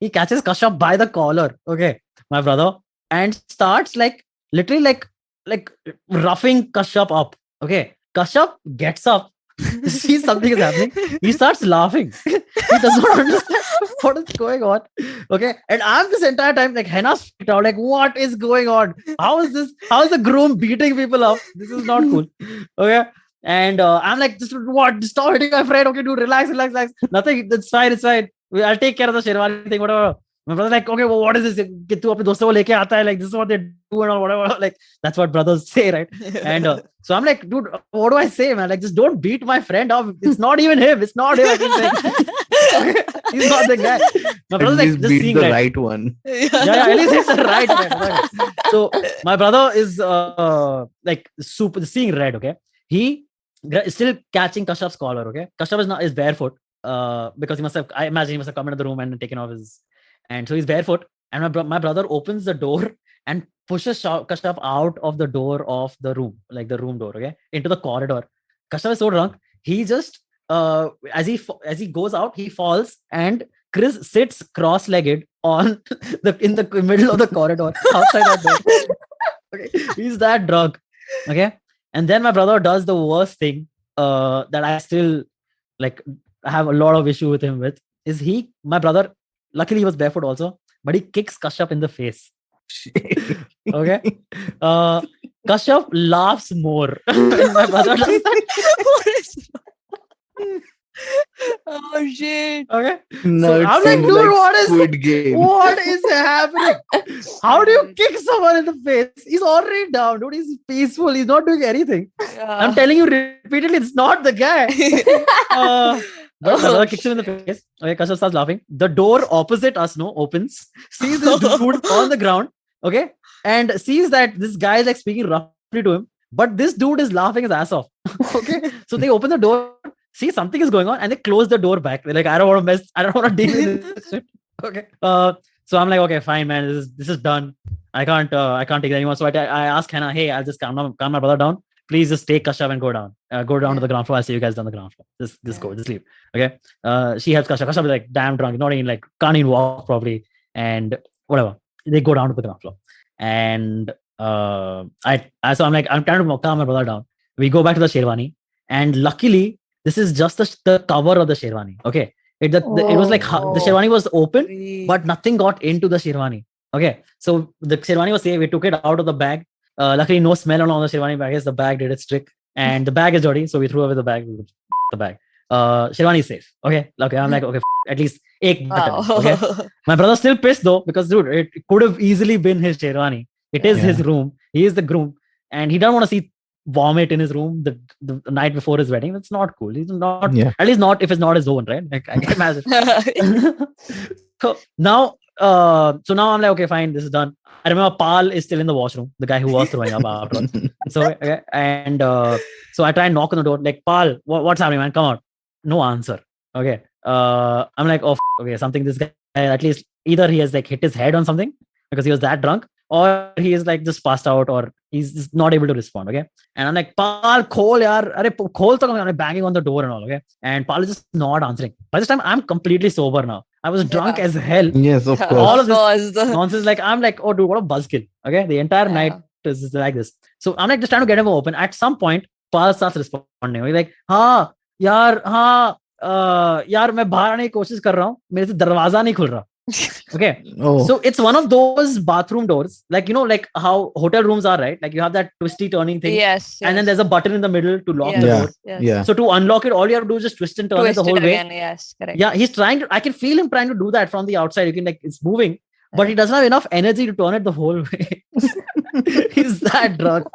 He catches Kashyap by the collar. Okay, my brother, and starts like literally like roughing Kashyap up. Okay, Kashyap gets up, sees something is happening. He starts laughing. He does not understand what is going on. Okay, and I'm this entire time like Henna's freaked out. Like, what is going on? How is this? How is the groom beating people up? This is not cool. Okay. And I'm like, just stop hitting my friend. Okay, dude, relax. Nothing. It's fine. I'll take care of the sherwani thing, whatever. My brother's like, okay, well, what is this? Get tu apne doston ko leke aata hai, like, this is what they do and all, whatever. Like, that's what brothers say, right? And so I'm like, dude, what do I say, man? Like, just don't beat my friend up. It's not even him. It's not him. I can say. He's not the guy. My brother's like, just seeing the right one. Yeah, at least it's the right one. Right. So my brother is like super seeing red. Okay, he is still catching Kashyap's collar. Okay, Kashyap is barefoot. Because I imagine he must have come into the room and taken off his, and so he's barefoot. And my brother opens the door and pushes Kashyap out of the door of the room, like the room door, okay, into the corridor. Kashyap is so drunk, he just as he goes out, he falls, and Chris sits cross-legged in the middle of the corridor outside our door. Okay, he's that drunk. Okay, and then my brother does the worst thing that I still like. I have a lot of issue with him is my brother, luckily he was barefoot also, but he kicks Kashyap in the face. Okay. Kashyap laughs more. When my brother does that. Oh shit. Okay. Now So it I'm like, feels dude, like Squid Game. what is happening? How do you kick someone in the face? He's already down, dude. He's peaceful. He's not doing anything. I'm telling you repeatedly, it's not the guy. But my brother kicks him in the face. Okay, Kashyap starts laughing. The door opposite us opens. Sees this dude on the ground. Okay, and sees that this guy is like speaking roughly to him. But this dude is laughing his ass off. Okay, so they open the door. See, something is going on, and they close the door back. They're like, I don't want to mess. I don't want to deal with this shit. Okay. So I'm like, okay, fine, man. This is done. I can't take it anymore. So I ask Hannah, hey, I'll just calm my brother down. Please just take Kashyap and go down. Go down to the ground floor. I'll see you guys down the ground floor. Just go. Just leave. Okay. She helps Kashyap. Kashyap is like damn drunk, not even like can't even walk properly, and whatever. They go down to the ground floor, and so I'm like, I'm trying to calm my brother down. We go back to the Sherwani, and luckily, this is just the cover of the Sherwani. Okay. It was like the Sherwani was open, but nothing got into the Sherwani. Okay. So the Sherwani was safe. We took it out of the bag. Luckily, no smell on the Sherwani bag. I guess the bag did its trick. And the bag is dirty. So we threw away the bag. The bag. Sherwani is safe. Okay. I'm like, okay, at least ek button. Okay. My brother's still pissed though, because dude, it could have easily been his Sherwani. It is his room. He is the groom. And he doesn't want to see vomit in his room the night before his wedding. It's not cool. He's not, at least not if it's not his own, right? Like, I can imagine. So now I'm like, okay, fine, this is done. I remember Pal is still in the washroom, the guy who was throwing up after. So okay, and so I try and knock on the door, like, Pal, what's happening, man? Come out. No answer. Okay. I'm like, oh, okay, something. This guy, at least either he has like hit his head on something because he was that drunk, or he is like just passed out, or he's just not able to respond. Okay. And I'm like, Pal, khol yaar. Arey, khol to. I'm banging on the door and all. Okay. And Pal is just not answering. By this time, I'm completely sober now. I was drunk as hell. Yes, of course. All of this nonsense. Like, I'm like, oh, dude, what a buzzkill. Okay. The entire night is like this. So I'm like just trying to get him open. At some point, Pal starts responding. He's like, yaar, मैं बाहर आने की कोशिश कर रहा हूँ, मेरे से दरवाजा नहीं खुल रहा. Okay. So it's one of those bathroom doors, like, you know, like how hotel rooms are, right? Like you have that twisty turning thing. Yes. And then there's a button in the middle to lock the door. Yeah. So to unlock it, all you have to do is just twist and turn it the whole way. Again. Yes, correct. Yeah, he's trying to, I can feel him trying to do that from the outside. You can, like, it's moving, but he doesn't have enough energy to turn it the whole way. He's that drunk.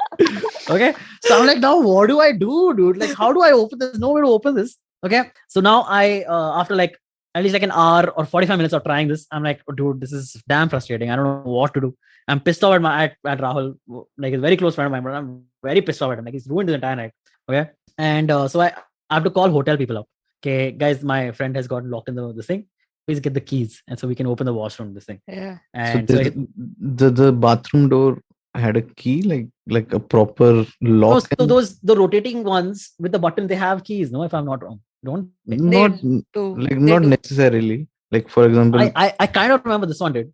Okay. So I'm like, now what do I do, dude? Like, how do I open this? There's no way to open this. Okay. So now after like at least like an hour or 45 minutes of trying this, I'm like, oh, dude, this is damn frustrating. I don't know what to do. I'm pissed off at Rahul, like a very close friend of mine, but I'm very pissed off at him. Like, he's ruined the entire night. Okay. And so I have to call hotel people up. Okay, guys, my friend has gotten locked in this thing. Please get the keys, and so we can open the washroom, this thing. Yeah. And so the bathroom door had a key, like a proper lock. No, so the rotating ones with the button, they have keys, no, if I'm not wrong. Don't they? Not necessarily. Like, for example, I kind of remember this one did.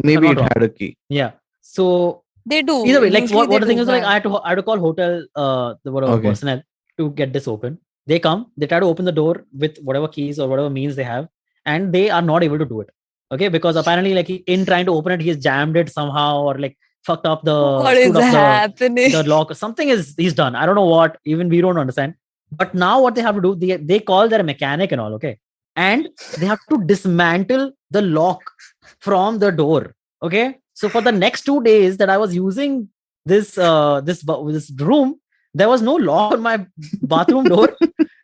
Maybe it had a key. Yeah. So they do. Either way, like what the thing is, like, I had to call hotel personnel to get this open. They come, they try to open the door with whatever keys or whatever means they have, and they are not able to do it. Okay, because apparently, like, in trying to open it, he's jammed it somehow, or like fucked up the lock. Something he's done. I don't know what. Even we don't understand. But now what they have to do, they call their mechanic and all, okay? And they have to dismantle the lock from the door, okay? So for the next 2 days that I was using this room, there was no lock on my bathroom door,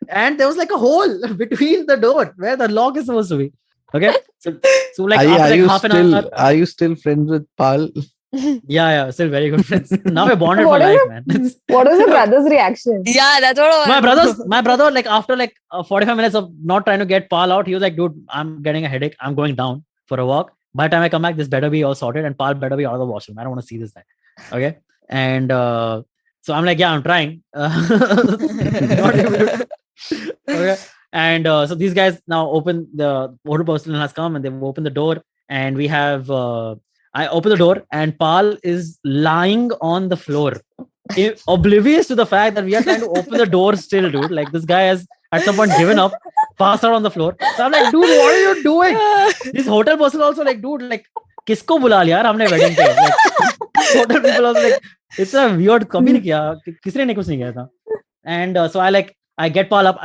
and there was like a hole between the door where the lock is supposed to be. Okay? So like after like half an hour. Are you still friends with Pal? Yeah, still very good friends. Now we're bonded for life, man. What was your brother's reaction? Yeah, that's what my brother, like, after like 45 minutes of not trying to get Pal out, he was like, dude, I'm getting a headache. I'm going down for a walk. By the time I come back, this better be all sorted, and Pal better be out of the washroom. I don't want to see this thing. Okay. And so I'm like, yeah, I'm trying. Not able to. Okay. And so these guys now open, the hotel personnel has come and they've opened the door, and we have I open the door and Pal is lying on the floor, oblivious to the fact that we are trying to open the door still, dude. Like, this guy has at some point given up, passed out on the floor. So I'm like, dude, what are you doing? This hotel person also like, dude, like, kisko bula liya yaar, humne wedding pe. Like, hotel people also like, it's a weird कभी नहीं किया किसी ने कुछ नहीं किया था. And so I get Paul up.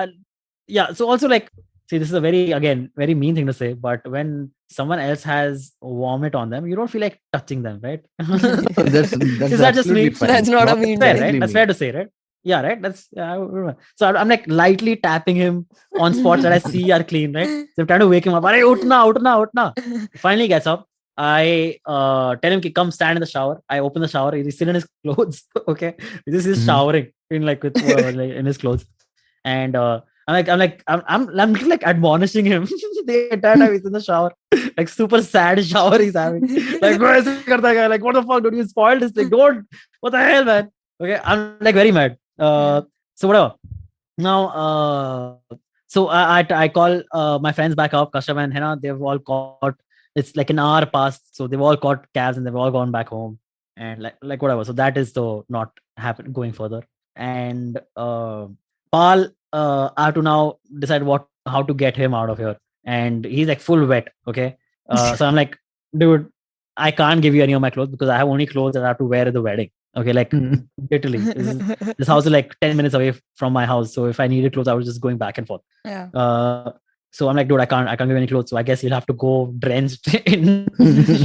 Yeah, so also like, see, this is a very mean thing to say, but when someone else has vomit on them, you don't feel like touching them, right? That's Is that just me? absolutely fine. That's not a mean Fair, thing. right? That's fair to say, right? Yeah, right. That's so I'm like lightly tapping him on spots that I see are clean, right? So I'm trying to wake him up. Arey, utna. Finally gets up. I tell him, come stand in the shower. I open the shower. He's still in his clothes. Okay, this is showering in like with like in his clothes, and I'm like admonishing him the entire time he's in the shower, like super sad shower he's having. Like, like, what the fuck, dude? You spoiled this thing. Don't. What the hell, man? Okay, I'm like very mad. So whatever. Now, so I call my friends back up, Kashyap and Hena. They've all caught. It's like an hour past, so they've all caught cabs and they've all gone back home, and like whatever. So that is the not happen going further. And Paul, I have to now decide how to get him out of here, and he's like full wet. Okay, so I'm like, dude, I can't give you any of my clothes because I have only clothes that I have to wear at the wedding. Okay, like literally, this house is like 10 minutes away from my house. So if I needed clothes, I was just going back and forth. Yeah. So I'm like, dude, I can't give you any clothes. So I guess you'll have to go drenched in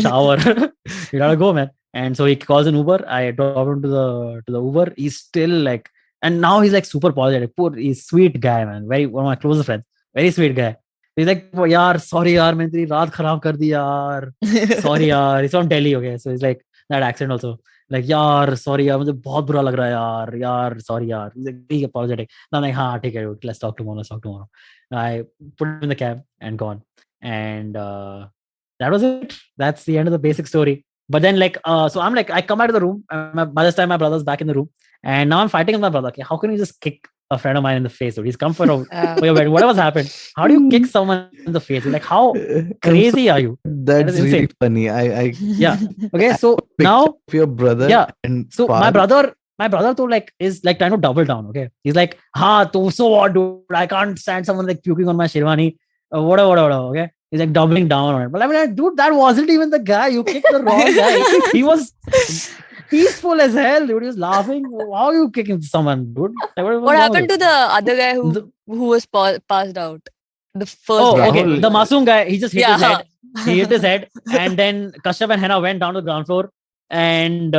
shower. You gotta go, man. And so he calls an Uber. I drop him to the Uber. He's still like, and now he's like super apologetic. He's sweet guy, man. One of my closest friends. Very sweet guy. He's like, oh, yaar, sorry, yaar, maine teri raat kharab kar di, yaar. Sorry, yaar. He's from Delhi, okay. So he's like that accent also. Like, yaar, sorry, yaar, मुझे बहुत बुरा लग रहा है, यार, sorry, yaar. He's like, very apologetic. I'm like, हाँ, ठीक है, dude. Let's talk tomorrow. I put him in the cab and gone. And that was it. That's the end of the basic story. But then like, so I'm like, I come out of the room. By this time, my brother's back in the room. And now I'm fighting with my brother. Okay, how can you just kick a friend of mine in the face? Dude? He's come for your wedding. Whatever's happened. How do you kick someone in the face? Like, how crazy are you? That's really insane. funny. Yeah. Okay, so now your brother. Yeah. And so my brother too like is like trying to double down. Okay, he's like, so what, dude? I can't stand someone like puking on my sherwani. Whatever. Okay, he's like doubling down on it. But I mean, dude, that wasn't even the guy. You kicked the wrong guy. He was peaceful as hell, dude. He was laughing. How are you kicking someone, dude? Like, what happened to the other guy who was passed out? The first guy. Okay. The Masoom guy, he just hit his head. He hit his head, and then Kashyap and Hena went down to the ground floor. And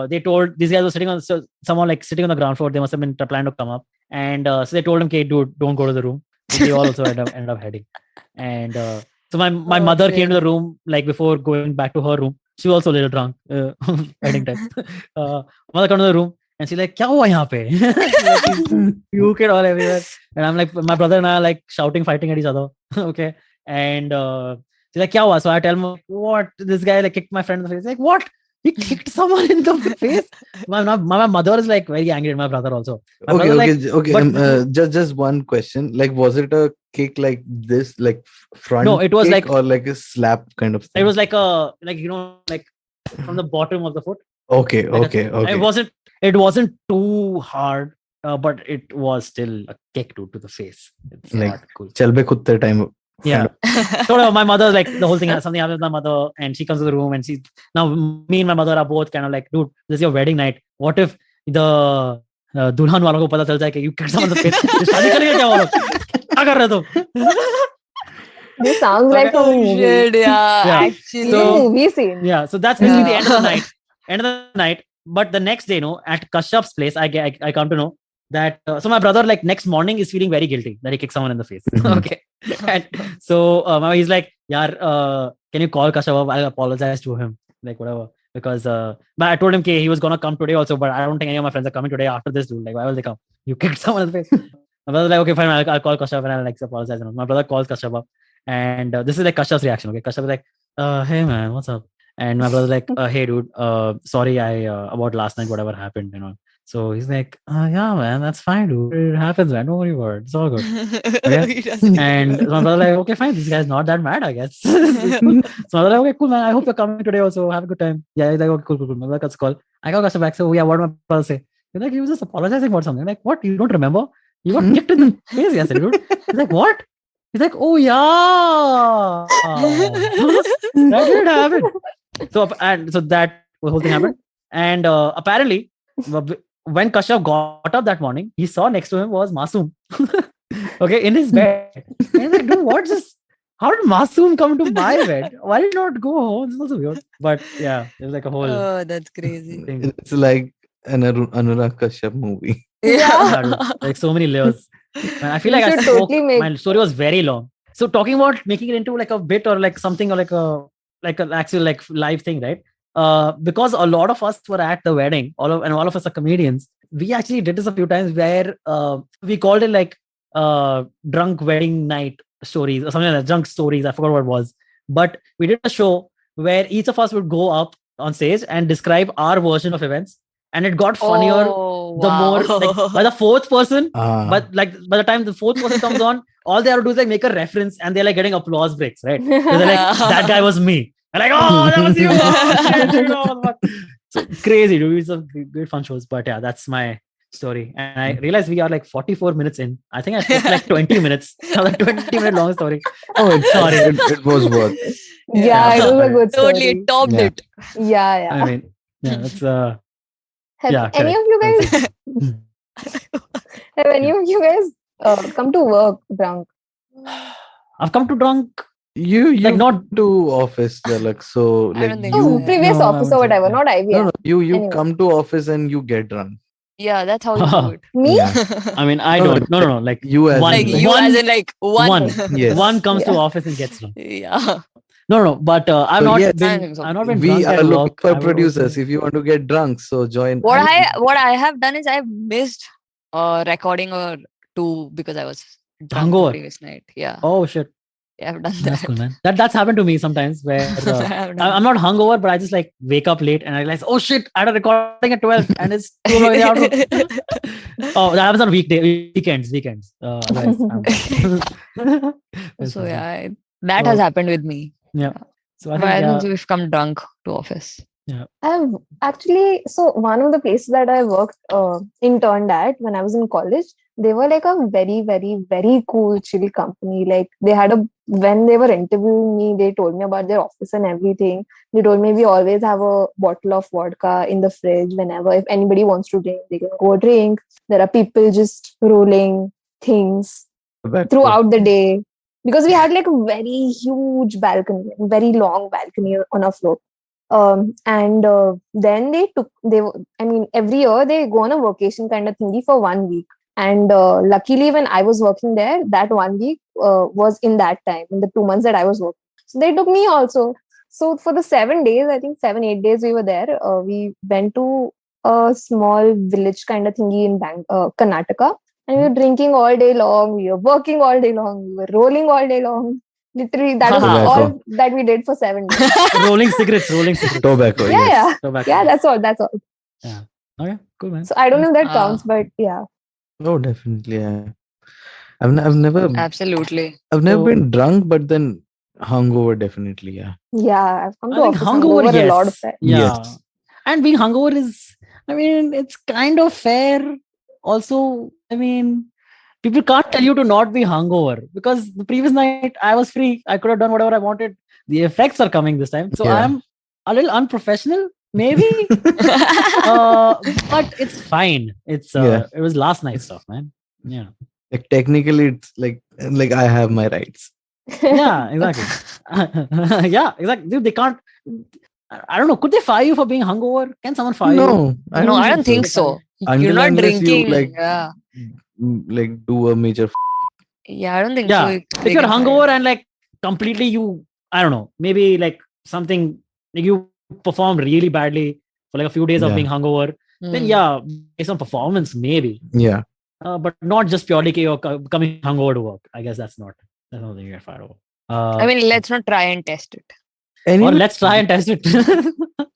they told these guys were sitting on someone like sitting on the ground floor. They must have been planning to come up, and so they told him, "Okay, dude, don't go to the room." So they all also ended up heading. And so my mother came to the room like before going back to her room. She was also a little drunk, wedding time. Mother came to the room and she's like, "Kya hua yahan pe?" Puking all everywhere. And I'm like, my brother and I are like shouting, fighting at each other. Okay, and she's like, "Kya hua?" So I tell him, "What? This guy like kicked my friend in the face." Like, what? He kicked someone in the face. My mother is like very angry at my brother also. Okay. Just one question. Like, was it a kick like this, like front? No, it was like or like a slap kind of thing. It was like like from the bottom of the foot. Okay. It wasn't too hard, but it was still a kick to the face. It's like, not cool. Chal be kutte time. Yeah. So my mother, like the whole thing, something happened with my mother, and she comes to the room, and now me and my mother are both kind of like, dude, this is your wedding night. What if the दुल्हन वालों को पता चल जाए कि you kicked someone in the face? शादी करेंगे क्या वो लोग? क्या कर रहे तुम? This sounds like a movie. Actually. Movie scene. Yeah, so that's basically the end of the night. But the next day, at Kashyap's place, I come to know that so my brother like next morning is feeling very guilty that he kicked someone in the face. Okay, and so he's like, "Yaar, can you call Kashyap? I'll apologize to him, like whatever." Because but I told him he was gonna come today also, but I don't think any of my friends are coming today after this, dude. Like, why will they come? You kicked someone in the face. My brother's like, "Okay, fine, I'll call Kashyap and I'll like apologize." My brother calls Kashyap up, and this is like Kashyap's reaction. Okay, Kashyap is like, "Hey man, what's up?" And my brother's like, "Hey dude, sorry about last night, whatever happened, you know." So he's like, "Yeah, man, that's fine, dude. It happens, man. Don't worry about it. It's all good." Okay? And my brother like, "Okay, fine. This guy's not that mad, I guess." So my brother like, "Okay, cool, man. I hope you're coming today also. Have a good time." Yeah, he's like, "Okay, cool. My brother gets call. I got Kashyap back. So yeah, what did my brother say?" He's like, "He was just apologizing for something." I'm like, "What? You don't remember? You got kicked in the face yesterday, dude." He's like, "What?" He's like, "Oh yeah, that did happen." So that whole thing happened, and apparently when Kashyap got up that morning, he saw next to him was Masoom. Okay, in his bed. And he's like, dude, what's this? How did Masoom come to my bed? Why did he not go home? This was so weird. But yeah, it was like a whole Oh, that's crazy. thing. It's like an Anurag Kashyap movie. Yeah, dude, like so many layers. Man, I feel You like I should spoke. totally make- My story was very long. So talking about making it into like a bit or like something or like an actual like live thing, right? Because a lot of us were at the wedding, all of us are comedians. We actually did this a few times where we called it like drunk wedding night stories or something like that, drunk stories. I forgot what it was. But we did a show where each of us would go up on stage and describe our version of events. And it got funnier Oh, the more like by the fourth person. Ah. But like by the time the fourth person comes on, all they have to do is like make a reference and they're like getting applause breaks, right? They're like, that guy was me. And like, oh, that was you. Oh, shit, you know, so crazy, dude. It's a great fun shows. But yeah, that's my story. And I realized we are like 44 minutes in. I think I took like 20 minutes. That was a 20-minute long story. Oh, Sorry. it was worth. Yeah, it was a good story. Totally it topped Yeah. it. Yeah. I mean, yeah, that's Have yeah, any correct. of you guys have any of you guys come to work drunk? I've come to drunk. You Like not to office, Zalak. So I like don't think you, so. Oh, previous No, I office wouldn't or say whatever, that. not IVM. no, you Anyway. come to office and you get drunk. Yeah, that's how you do it. Me? Yeah. I mean, I No, don't. No. Like you as one, Like in, you one, as in like one. Yes. one comes to Yeah. office and gets drunk. Yeah. No. But I've So, not yes, I been. think so. I've not been we drunk are at looking work. for I would producers. also- If you want to get drunk, so join. What I have done is I've missed recording or two because I was drunk the Hungover. previous night. Yeah. Oh shit, Yeah, I've done that's that. cool, man. That's happened to me sometimes where I have done I'm not hungover, but I just like wake up late and I realize, oh shit, I had a recording at 12 and it's 2 o'clock in the afternoon. Oh, that happens on weekends. Otherwise, So yeah, that has happened with me. yeah. So I But I think think we've come drunk to office. I've actually, so one of the places that I worked, interned at when I was in college, they were like a very, very, very cool, chill company. Like when they were interviewing me, they told me about their office and everything. They told me we always have a bottle of vodka in the fridge whenever, if anybody wants to drink, they can go drink. There are people just rolling things throughout the day. Because we had like a very huge balcony, very long balcony on our floor. And then every year they go on a vacation kind of thingy for 1 week. And luckily, when I was working there, that 1 week was in that time, in the 2 months that I was working. So they took me also. So for the 7 days, I think 7-8 days we were there. We went to a small village kind of thingy in Karnataka. And we were drinking all day long. We were working all day long. We were rolling all day long. Literally, that was all that we did for 7 days. rolling cigarettes. Tobacco. Yeah, Yes. Tobacco. Yeah, that's all. Yeah. Okay, cool, man. So I don't know if that counts, but yeah. Oh, definitely. Yeah. I've never Absolutely. been drunk, but then hungover definitely. Yeah. Yeah, I've come to I think office hungover, hungover yes. a lot of time. Yeah. Yes. And being hungover is, I mean, it's kind of fair. Also, I mean, people can't tell you to not be hungover because the previous night I was free. I could have done whatever I wanted. The effects are coming this time. So Yeah. I'm a little unprofessional, maybe. But it's fine. It was last night's stuff, man. Yeah. Like technically, it's like I have my rights. Yeah, exactly. Yeah, exactly. Dude, they can't. I don't know. Could they fire you for being hungover? Can someone fire you? No, No, I don't think so. Until You're not unless you, drinking. like, Yeah. Like do a major. Yeah, I don't think Yeah. so. If you're hungover and like completely I don't know, maybe like something like you perform really badly for like a few days of Yeah. being hungover, then yeah, based on performance, maybe. Yeah. But not just purely you're coming hungover to work. I guess that's not something you get fired over. I mean, let's not try and test it. Or Anyway, let's try and test it.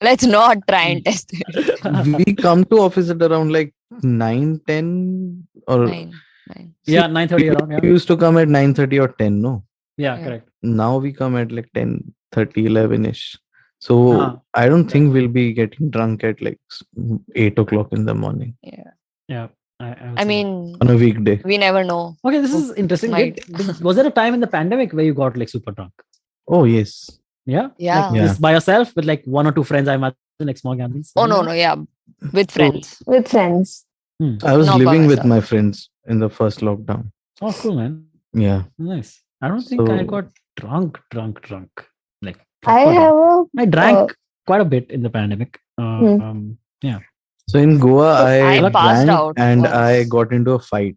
Let's not try and test it. we come to office at around like 9:10 or 9. Yeah, 9:30 around. we Yeah, used to come at 9:30 or 10. No, yeah, Yeah. correct. now we come at like 10:30, 11ish. So I don't think we'll be getting drunk at like 8 o'clock in the morning Yeah. I would I say. mean, on a weekday. we never know. Okay, this is interesting. Might. Was there a time in the pandemic where you got like super drunk? Oh yes. Yeah. Yeah. Like just by yourself with like one or two friends, I imagine, like small gatherings. Oh no, yeah, with friends. With friends. I was Not by living with myself. my friends in the first lockdown. Oh, cool, man. Yeah. Nice. I don't think I So- got drunk. Like I proper drunk. have a I drank quite a bit in the pandemic. Yeah. So in Goa, I I passed drank out and once. I got into a fight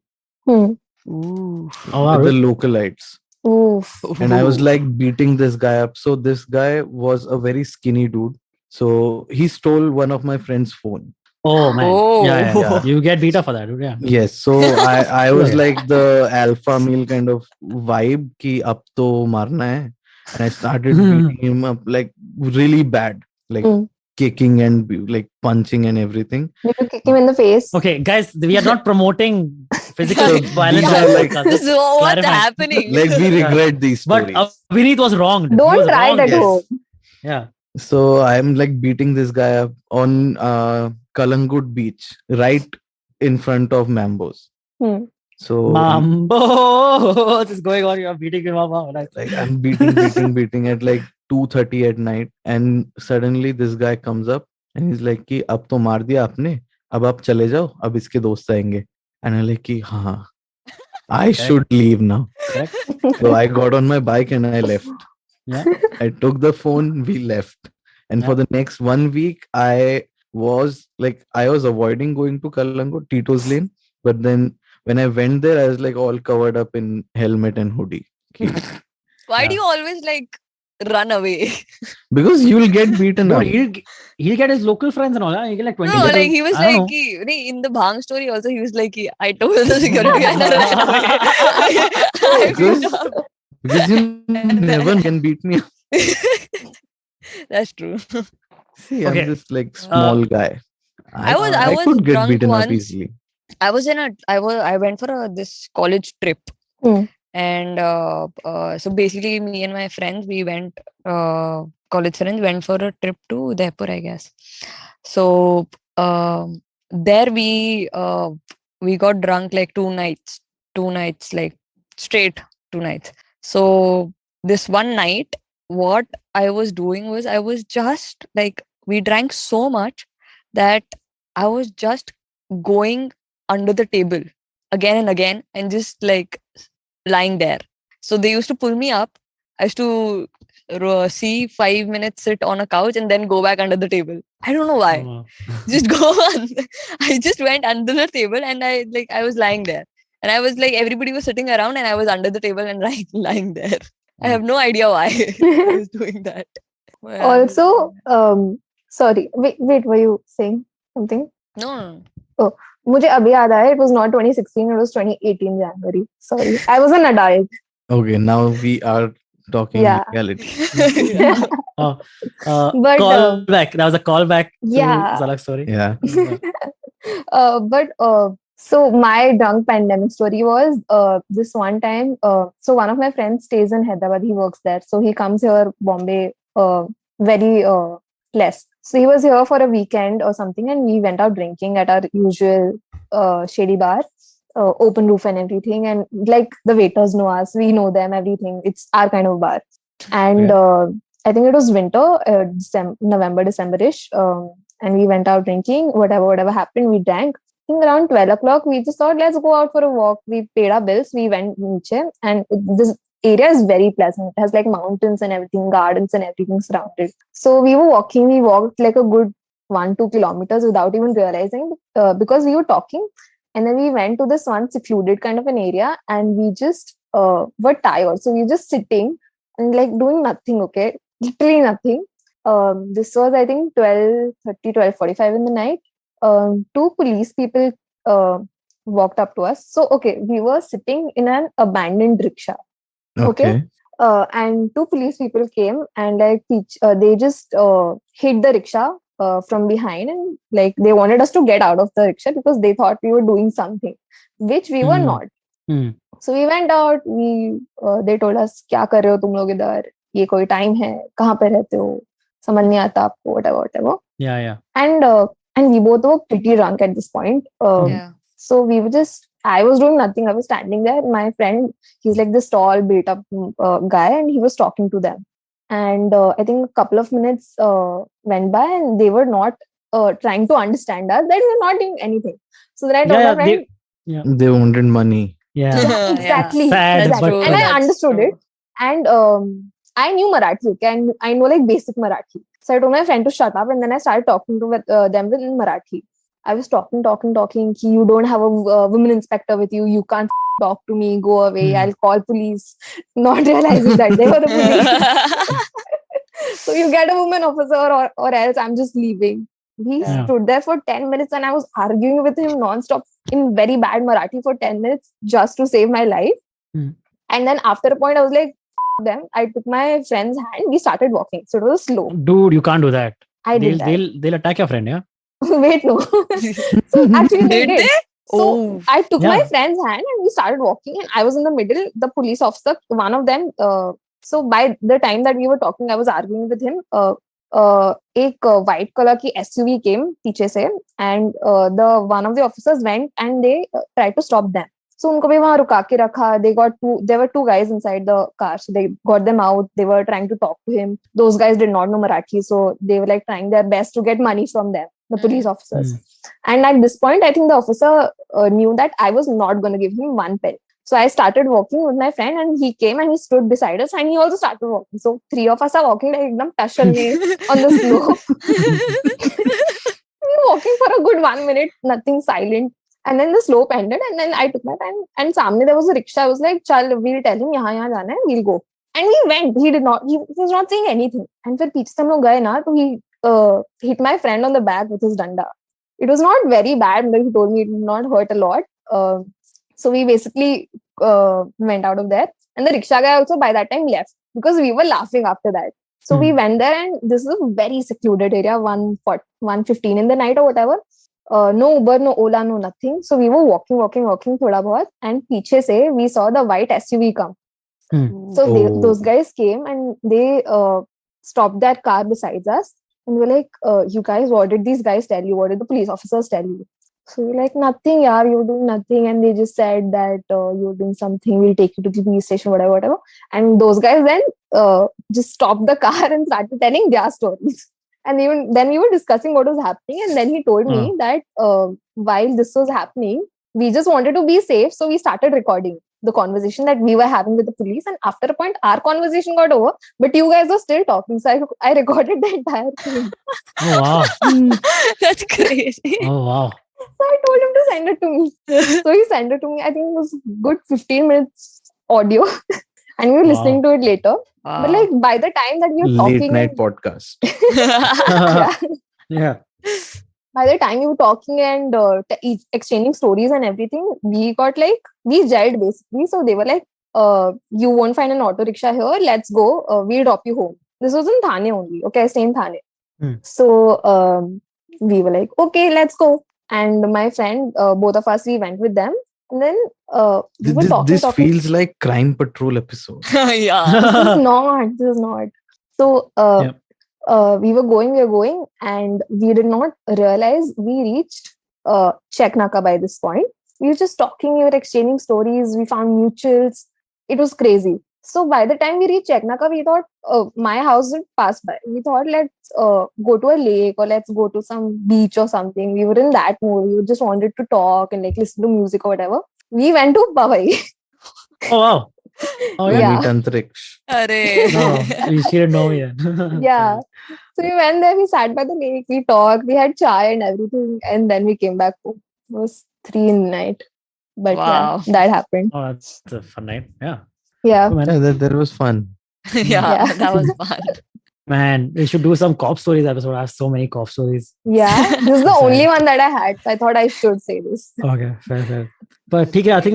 Ooh. Oh, wow. with the Really? localites. oof. And I was Ooh. like beating this guy up. So this guy was a very skinny dude. So he stole one of my friend's phone. Oh, man. Oh. Yeah. You get beat up for that, dude. Yeah. Yes. So I was Yeah. like the alpha male kind of vibe ki ab to marna hai. And I started beating him up like really bad, like Mm. kicking and like punching and everything. Did you kick him in the face? Okay, guys, we are not promoting physical So violence. these on are this like- podcast, just So what's clarifying. happening? Like we regret these But stories. Abhineet was wronged. He Don't was try it wronged. at yes. home. Yeah. So I'm like beating this guy up on Kalangut beach, right in front of Mambo's. Hmm. So Mambo is going on. You're beating him up. Wow, nice. like I'm beating at like 2:30 at night, and suddenly this guy comes up and he's like कि अब तो मार दिया आपने, अब आप चले जाओ, अब इसके दोस्त आएंगे. And I'm like कि हाँ, I should leave now. Correct? So I got on my bike and I left. Yeah. I took the phone, we left. And for Yeah. the next 1 week, I was avoiding going to Kalango, Tito's Lane. But then when I went there, I was like all covered up in helmet and hoodie. Why do Yeah. you always like run away? Because you'll get beaten up. Dude, he'll get his local friends and all. Yeah? He'll get like 20 No, people. like he was I don't like know. in the Bhang story also he was like I told the security guy and I ran away. I Because- beat up. Because you never can beat me up. That's true. See, Okay. I'm this like small guy. I was could get drunk beaten once. up easily. I went for this college trip. Hmm. And so basically me and my friends we went college friends went for a trip to Udaipur, I guess. So there we got drunk like 2 nights like straight 2 nights. So this one night what I was doing was I was just like we drank so much that I was just going under the table again and again and just like lying there. So they used to pull me up. I used to see 5 minutes sit on a couch and then go back under the table. I don't know why. Oh, Just go on. I just went under the table and I was lying there. And I was like everybody was sitting around and I was under the table and lying there. I have no idea why I was doing that. Well, Also, sorry. Wait, were you saying something? no. मुझे अभी याद आया, it was not 2016, it was 2018 January. Sorry. I was an adult. Okay, now we are talking Yeah. legality. But, callback. That was a callback to Yeah. Zalak's story. Yeah. So my drunk pandemic story was this one time. So one of my friends stays in Hyderabad. He works there. So he comes here, Bombay, very less. So he was here for a weekend or something, and we went out drinking at our usual shady bar, open roof and everything. And like the waiters know us, we know them, everything. It's our kind of bar. And I think it was winter, November, December-ish. And we went out drinking, whatever happened, we drank. I think around 12 o'clock, we just thought, let's go out for a walk. We paid our bills, we went niche, and this area is very pleasant. It has like mountains and everything, gardens and everything surrounded. So we were walking, we walked like a good 1-2 kilometers without even realizing because we were talking. And then we went to this one secluded kind of an area and we just were tired. So we were just sitting and like doing nothing, okay? Literally nothing. This was, I think, 12:30, 12:45 in the night. Two police people walked up to us. So, okay, we were sitting in an abandoned rickshaw. Okay. And two police people came and like they just hit the rickshaw from behind and like they wanted us to get out of the rickshaw because they thought we were doing something, which we were not. So we went out. They told us, "क्या कर रहे हो तुम लोग इधर? ये कोई time है? कहाँ पे रहते हो? समझ नहीं आता आपको?" Whatever. Yeah. And we both were pretty drunk at this point. Yeah. So we were just, I was doing nothing. I was standing there. My friend, he's like this tall, built up guy, and he was talking to them. And I think a couple of minutes went by and they were not trying to understand us, that we were not doing anything. So then I told my friend, They wanted money. Yeah. exactly. Sad, exactly. but And I that's understood true. it. And I knew Marathi, okay, and I know like basic Marathi. So I told my friend to shut up, and then I started talking to them in Marathi. I was talking. Ki, you don't have a woman inspector with you. You can't talk to me. Go away. I'll call police. Not realizing that they were the police. So you get a woman officer, or else I'm just leaving. He stood there for 10 minutes, and I was arguing with him nonstop in very bad Marathi for 10 minutes just to save my life. And then after a point, I was like, them. I took my friend's hand. We started walking. So it was slow. Dude, you can't do that. Did that. They'll attack your friend, yeah? Wait, no. So actually they did. So I took my friend's hand and we started walking, and I was in the middle. The police officer, one of them, so by the time that we were talking, I was arguing with him. एक white color की SUV came पीछे से, and the one of the officers went and they tried to stop them. So उनको भी वहाँ रुका के रखा. There were two guys inside the car, so they got them out. They were trying to talk to him. Those guys did not know Marathi, so they were like trying their best to get money from them, the police officers. And at this point, I think the officer knew that I was not going to give him one penny. So I started walking with my friend, and he came and he stood beside us, and he also started walking. So three of us are walking like ekdam tashan mein on the slope. We were walking for a good 1 minute, nothing, silent. And then the slope ended, and then I took my time. And samne there was a rickshaw. I was like, "Chal, we'll tell him yahan jana hai, we'll go." And we went. He was not saying anything. And फिर पीछे से हम लोग गए ना, तो he hit my friend on the back with his danda. It was not very bad, but he told me it did not hurt a lot. So we basically went out of there. And the rickshaw guy also by that time left because we were laughing after that. So we went there, and this is a very secluded area, 1:15 in the night or whatever. No Uber, no Ola, no nothing. So we were walking thoda bahut, and पीछे से we saw the white SUV come. So those guys came and they stopped that car besides us, and we're like, you guys, what did these guys tell you? What did the police officers tell you? So we're like, nothing, yaar, you're doing nothing. And they just said that you're doing something, we'll take you to the police station, whatever. And those guys then just stopped the car and started telling their stories. And even then we were discussing what was happening. And then he told me that while this was happening, we just wanted to be safe. So we started recording the conversation that we were having with the police. And after a point, our conversation got over, but you guys were still talking. So I recorded the entire thing. Oh, wow. That's crazy. Oh, wow. So I told him to send it to me. So he sent it to me. I think it was good 15 minutes audio. And we were listening to it later. Wow. But like by the time that we were talking... Late night podcast. Yeah. By the time we were talking and exchanging stories and everything, we gelled basically. So they were like, you won't find an auto rickshaw here. Let's go. We'll drop you home. This was in Thane only. Okay, I stay in Thane. So we were like, okay, let's go. And my friend, both of us, we went with them. And then we were talking. This feels like Crime Patrol episode. Yeah. This is not. So we were going, and we did not realize we reached Cheknaka by this point. We were just talking, we were exchanging stories, we found mutuals. It was crazy. So by the time we reached Cheknaka, we thought my house would pass by. We thought, let's go to a lake or let's go to some beach or something. We were in that mood. We just wanted to talk and like listen to music or whatever. We went to Hawaii. Oh, wow. Oh, yeah. Meet Antariksh. No, she didn't know yet. Yeah. So we went there, we sat by the lake, we talked, we had chai and everything, and then we came back home. It was 3 in the night. But Wow. yeah, that happened. Oh, that's a fun night. Yeah. Yeah. Oh, man. Yeah, that was fun. Yeah, that was fun. Man, we should do some cop stories episode. I have so many cop stories. Yeah. This is the only one that I had. So I thought I should say this. Okay, fair. But TK, I think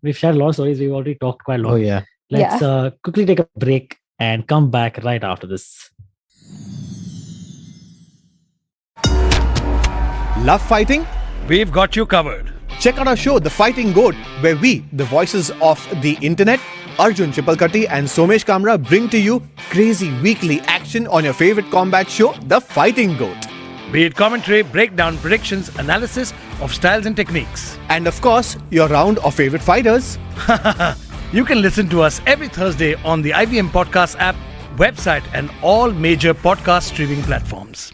we've shared a lot of stories. We've already talked quite a lot. Oh, yeah. Let's quickly take a break and come back right after this. Love fighting? We've got you covered. Check out our show, The Fighting Goat, where we, the voices of the internet, Arjun Chipalkatti and Somesh Kamra, bring to you crazy weekly action on your favorite combat show, The Fighting Goat. Be it commentary, breakdown, predictions, analysis of styles and techniques. And of course, your round of favorite fighters. You can listen to us every Thursday on the IVM podcast app, website, and all major podcast streaming platforms.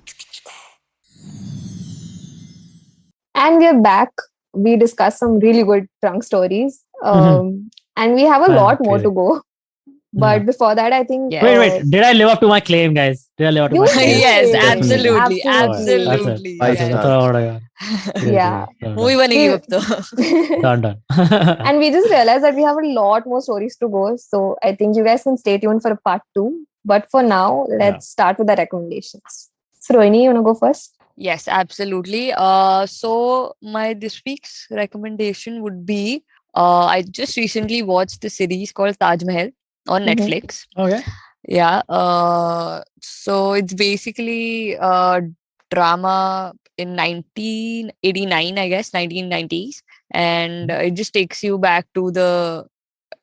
And we're back. We discussed some really good drunk stories. And we have a lot more to go. But before that, I think... Yeah. Wait. Did I live up to my claim, guys? Did I live up to You my claim? did. Yes, Definitely. absolutely. Five Yeah. stars. Yeah. Movie banegi ab to. Done. And we just realized that we have a lot more stories to go. So I think you guys can stay tuned for a part 2. But for now, let's start with the recommendations. Surohini, you want to go first? Yes, absolutely. So my this week's recommendation would be I just recently watched the series called Taj Mahal on Netflix. Okay. Yeah. So it's basically a drama in 1989, I guess, 1990s, and it just takes you back to the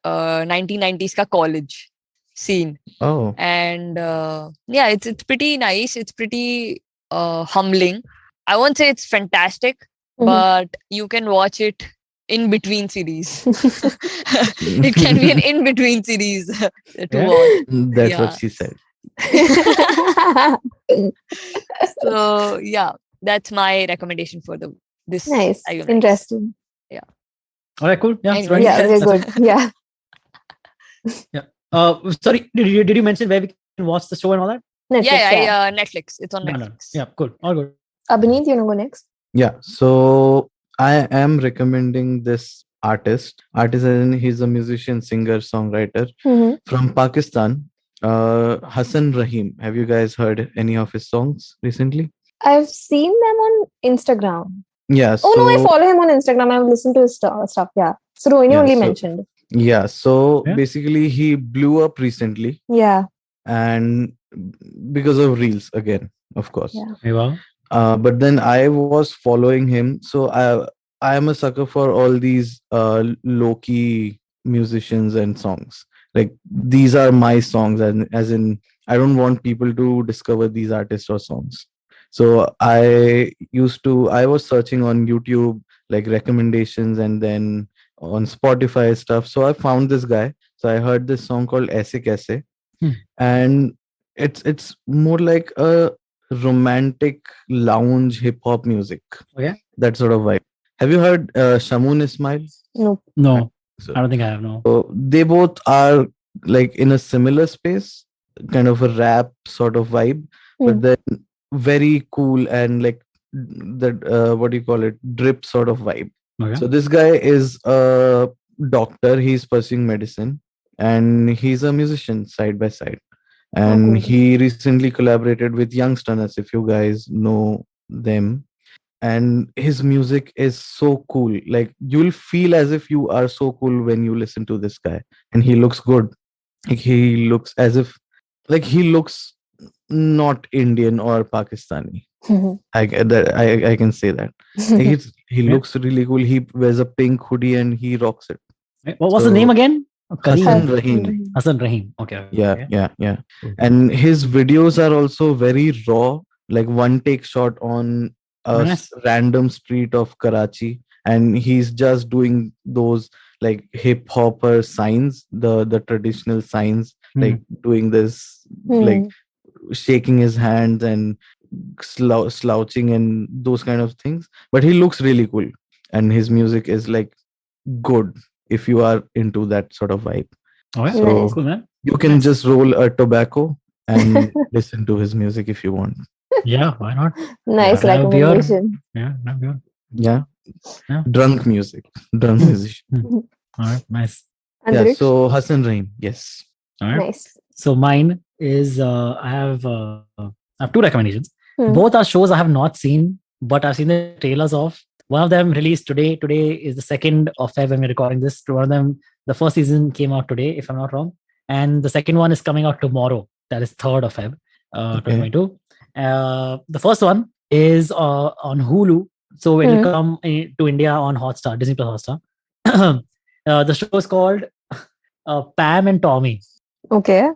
1990s ka college scene. Oh, And yeah, it's pretty nice. It's pretty humbling. I won't say it's fantastic, but you can watch it in between series. It can be an in between series to watch. that's what she said. So yeah, that's my recommendation for this. Nice. IVM. Interesting. All right, cool. Yeah. Anyway. Yeah, we're good. Yeah. Sorry, did you mention where we can watch the show and all that? Netflix, Netflix. It's on Netflix. No. Yeah, cool. All good. Abhineet, you want to go next? Yeah. So I am recommending this artist. Artist, as in he's a musician, singer, songwriter from Pakistan. Hasan Raheem. Have you guys heard any of his songs recently? I've seen them on Instagram. Yeah. Oh no, I follow him on Instagram. I've listened to his stuff. Yeah. So Rohini only mentioned. Yeah. So basically, he blew up recently. Yeah. And because of reels again, of course. Yeah. But then I was following him, so I am a sucker for all these low-key musicians and songs. Like these are my songs, and as in I don't want people to discover these artists or songs. So I was searching on YouTube like recommendations and then on Spotify stuff. So I found this guy. So I heard this song called Aise Kaise, and it's more like a romantic lounge hip hop music. Okay. That sort of vibe. Have you heard Shamoon Ismail? No. So, I don't think I have. No. so they both are like in a similar space, kind of a rap sort of vibe, but then very cool and like that what do you call it, drip sort of vibe. Okay. So this guy is a doctor. He's pursuing medicine, and he's a musician side by side. And he recently collaborated with Youngsters, if you guys know them. And his music is so cool. Like you'll feel as if you are so cool when you listen to this guy. And he looks good. Like he looks as if, like he looks not Indian or Pakistani. I can say that. Like he looks really cool. He wears a pink hoodie and he rocks it. What was the name again? Hasan Raheem. Hasan Raheem. Okay. Yeah. And his videos are also very raw, like one take shot on a random street of Karachi, and he's just doing those like hip hopper signs, the traditional signs, like doing this, like shaking his hands and slouching and those kind of things. But he looks really cool, and his music is like good if you are into that sort of vibe. So cool, man. You can just roll a tobacco and listen to his music if you want. Yeah, why not? Nice recommendation. Yeah. Drunk music. Drunk musician. All right, nice. Yeah, so Hasan Raheem, yes. All right. Nice. So mine is I have two recommendations. Both are shows I have not seen, but I've seen the trailers of. One of them released today. Today is the 2nd of February when we're recording this. One of them, the first season came out today, if I'm not wrong. And the second one is coming out tomorrow. That is 3rd of Feb, 2022. The first one is on Hulu. So it will come to India on Hotstar, Disney+Hotstar. The show is called Pam and Tommy. Okay,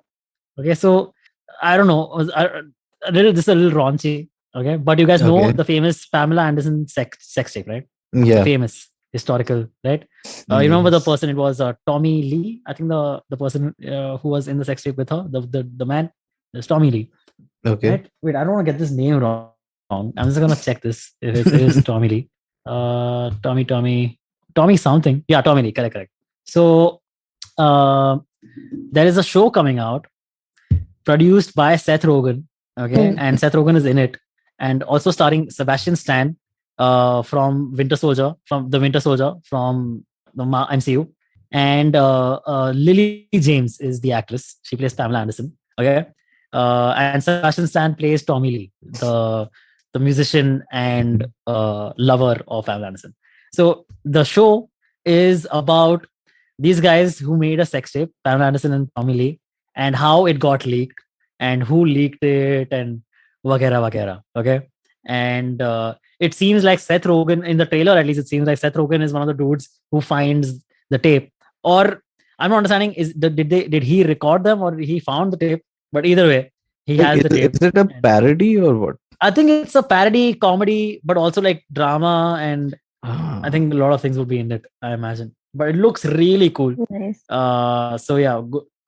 so I don't know. This is a little raunchy. Okay, but you guys know the famous Pamela Anderson sex tape, right? Yeah. Famous. historical, right? You remember the person? It was Tommy Lee. I think the person who was in the sex tape with her, the man, is Tommy Lee. Okay. Right? Wait, I don't want to get this name wrong. I'm just gonna check this if it is Tommy Lee. Tommy something. Yeah, Tommy Lee. Correct. So there is a show coming out produced by Seth Rogen. Okay, and Seth Rogen is in it, and also starring Sebastian Stan from the Winter Soldier from the MCU, and Lily James is the actress. She plays Pamela Anderson. Okay, and Sebastian Stan plays Tommy Lee, the musician and lover of Pamela Anderson. So the show is about these guys who made a sex tape, Pamela Anderson and Tommy Lee, and how it got leaked and who leaked it and wagera. Okay. And it seems like Seth Rogen, in the trailer at least, it seems like Seth Rogen is one of the dudes who finds the tape. Or I'm not understanding, did he record them or he found the tape? But either way, he has the tape. Is it a parody or what? I think it's a parody comedy, but also like drama, and I think a lot of things will be in it, I imagine. But it looks really cool. Nice. So yeah,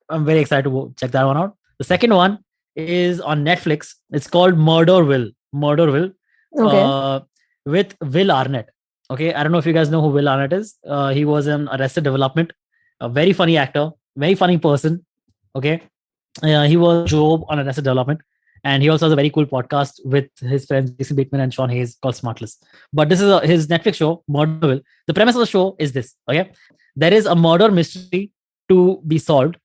I'm very excited to check that one out. The second one is on Netflix. It's called Murderville. Okay. With Will Arnett. Okay, I don't know if you guys know who Will Arnett is. He was in Arrested Development. A very funny actor, very funny person. Okay, he was Job on Arrested Development, and he also has a very cool podcast with his friends Jason Bateman and Sean Hayes called Smartless. But this is his Netflix show, Murderville. The premise of the show is this. Okay, there is a murder mystery to be solved,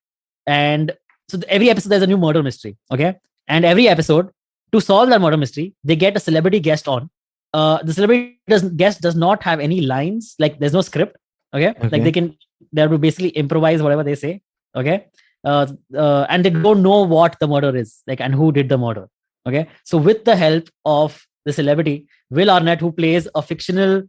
and so every episode there's a new murder mystery. Okay, and every episode, to solve that murder mystery, they get a celebrity guest on. The celebrity guest does not have any lines, like there's no script. Okay, like they will basically improvise whatever they say. Okay, and they don't know what the murder is, like, and who did the murder. Okay, so with the help of the celebrity Will Arnett, who plays a fictional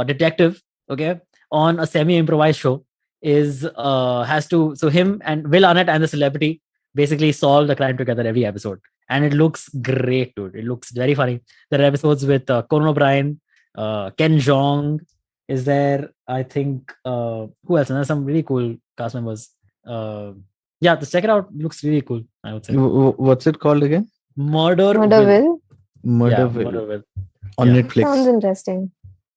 detective, okay, on a semi-improvised show, so him and Will Arnett and the celebrity basically solve the crime together every episode, and it looks great, dude. It looks very funny. There are episodes with Conan O'Brien, Ken Jeong is there. I think who else? And there's some really cool cast members. Yeah, just check it out. It looks really cool, I would say. What's it called again? Murderville. Murderville On Netflix. Sounds interesting.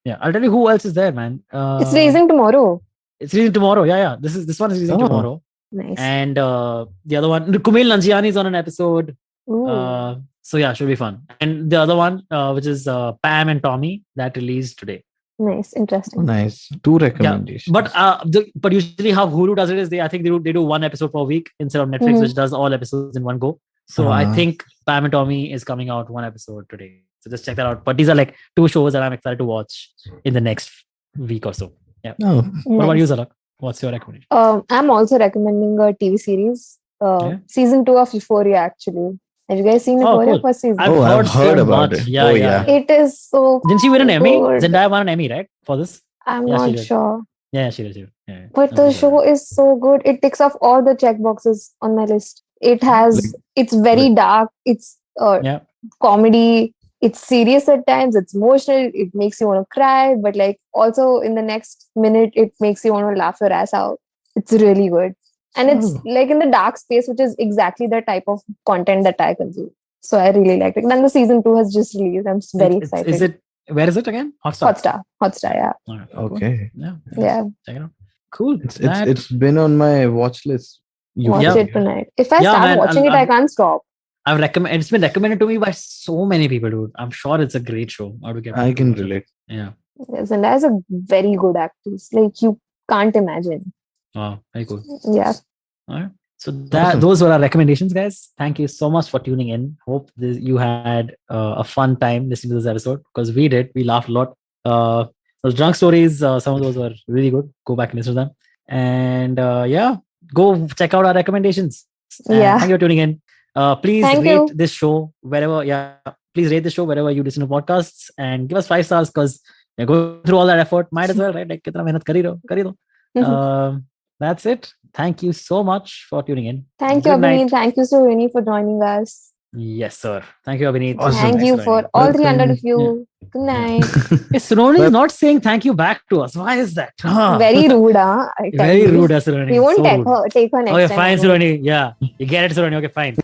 Yeah, I'll tell you who else is there, man. It's releasing tomorrow. It's releasing tomorrow. Yeah. This one is releasing tomorrow. Nice. And the other one, Kumail Nanjiani is on an episode. So yeah, should be fun. And the other one, which is Pam and Tommy, that released today. Nice, interesting. Nice. 2 recommendations. Yeah, but usually how Hulu does it is I think they do one episode per week instead of Netflix, which does all episodes in one go. So I think Pam and Tommy is coming out one episode today. So just check that out. But these are like 2 shows that I'm excited to watch in the next week or so. Yeah. What about you, Zalak? What's your recommendation? I'm also recommending a TV series. Season 2 of Euphoria, actually. Have you guys seen Euphoria first season? I've heard about it. Yeah. It is so Didn't she win an Emmy? good. Zendaya won an Emmy, right? For this? I'm not sure. Yeah, she did. Yeah. But the show is so good. It ticks off all the check boxes on my list. It has, it's very dark. It's comedy. It's serious at times. It's emotional. It makes you want to cry. But like also in the next minute, it makes you want to laugh your ass out. It's really good. And it's like in the dark space, which is exactly the type of content that I consume. So I really liked it. And then the season 2 has just released. I'm very excited. Where is it again? Hotstar, yeah. Right, Okay. Cool. Yeah. Check it out. Cool. It's been on my watch list. Watch it tonight. If I start watching it, I can't stop. It's been recommended to me by so many people, dude. I'm sure it's a great show. I can relate. Yeah. Yes, and that's a very good actress. Like you can't imagine. Wow, very cool. Yeah. All right. So those were our recommendations, guys. Thank you so much for tuning in. Hope you had a fun time listening to this episode, because we did. We laughed a lot. Those drunk stories, some of those were really good. Go back and listen to them. And go check out our recommendations. Thank you for tuning in. Please rate this show wherever. Please rate this show wherever you listen to podcasts, and give us 5 stars, because you're going through all that effort. Might as well, right? Like, kitna mehnat kari do. That's it. Thank you so much for tuning in. Thank you, Abhineet. Thank you, Surohini, for joining us. Yes, sir. Thank you, Abhineet. Awesome. Thank Thanks, you Surohini. for all 300 of Welcome. you. Good night. Surohini is not saying thank you back to us. Why is that? Very rude, huh? I tell Very you. rude, Surohini. We won't So take rude. her, take her next Okay, time. fine, I won't. Surohini. Yeah, you get it, Surohini. Okay, fine.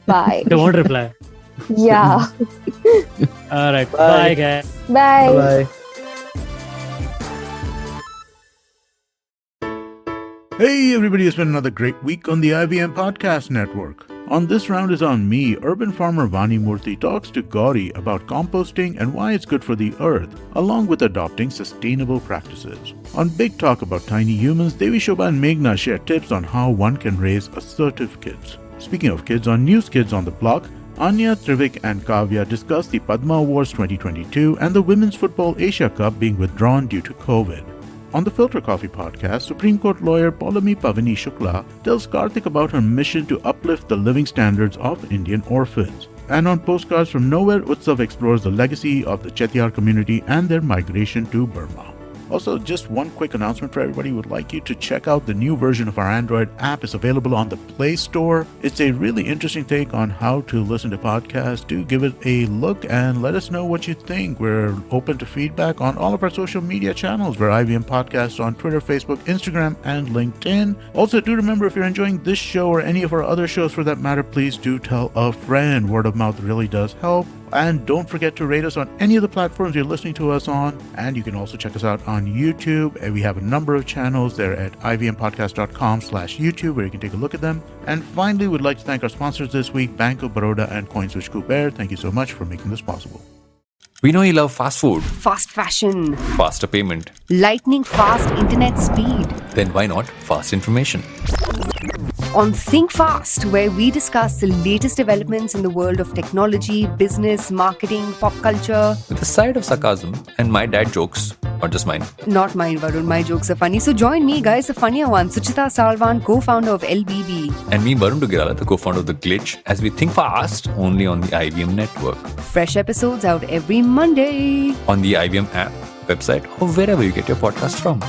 Bye. Don't reply. Yeah. All right. Bye. Bye, guys. Bye. Bye. Hey everybody, it's been another great week on the IVM Podcast Network. On This Round is on me, urban farmer Vani Murthy talks to Gauri about composting and why it's good for the earth, along with adopting sustainable practices. On Big Talk about tiny humans, Devi Shobha and Meghna share tips on how one can raise assertive kids. Speaking of kids, on News Kids on the Block, Anya, Trivik and Kavya discuss the Padma Awards 2022 and the Women's Football Asia Cup being withdrawn due to COVID. On the Filter Coffee podcast, Supreme Court lawyer Paulami Pavani Shukla tells Karthik about her mission to uplift the living standards of Indian orphans. And on Postcards from Nowhere, Utsav explores the legacy of the Chettiar community and their migration to Burma. Also, just one quick announcement for everybody. We would like you to check out the new version of our Android app. It's available on the Play Store. It's a really interesting take on how to listen to podcasts. Do give it a look and let us know what you think. We're open to feedback on all of our social media channels. We're IVM Podcasts on Twitter, Facebook, Instagram, and LinkedIn. Also, do remember, if you're enjoying this show or any of our other shows for that matter, please do tell a friend. Word of mouth really does help. And don't forget to rate us on any of the platforms you're listening to us on. And you can also check us out on YouTube. And we have a number of channels there at ivmpodcast.com/YouTube where you can take a look at them. And finally, we'd like to thank our sponsors this week, Bank of Baroda and CoinSwitch Kuber. Thank you so much for making this possible. We know you love fast food, Fast fashion, faster payment. lightning fast internet speed. Then why not fast information? On Think Fast, where we discuss the latest developments in the world of technology, business, marketing, pop culture. With a side of sarcasm and my dad jokes, not just mine. Not mine, Varun. My jokes are funny. So join me, guys, the funnier one, Suchita Salvan, co-founder of LBB. And me, Varun Dugirala, the co-founder of The Glitch, as we think fast only on the IVM network. Fresh episodes out every Monday. On the IVM app, website, or wherever you get your podcast from.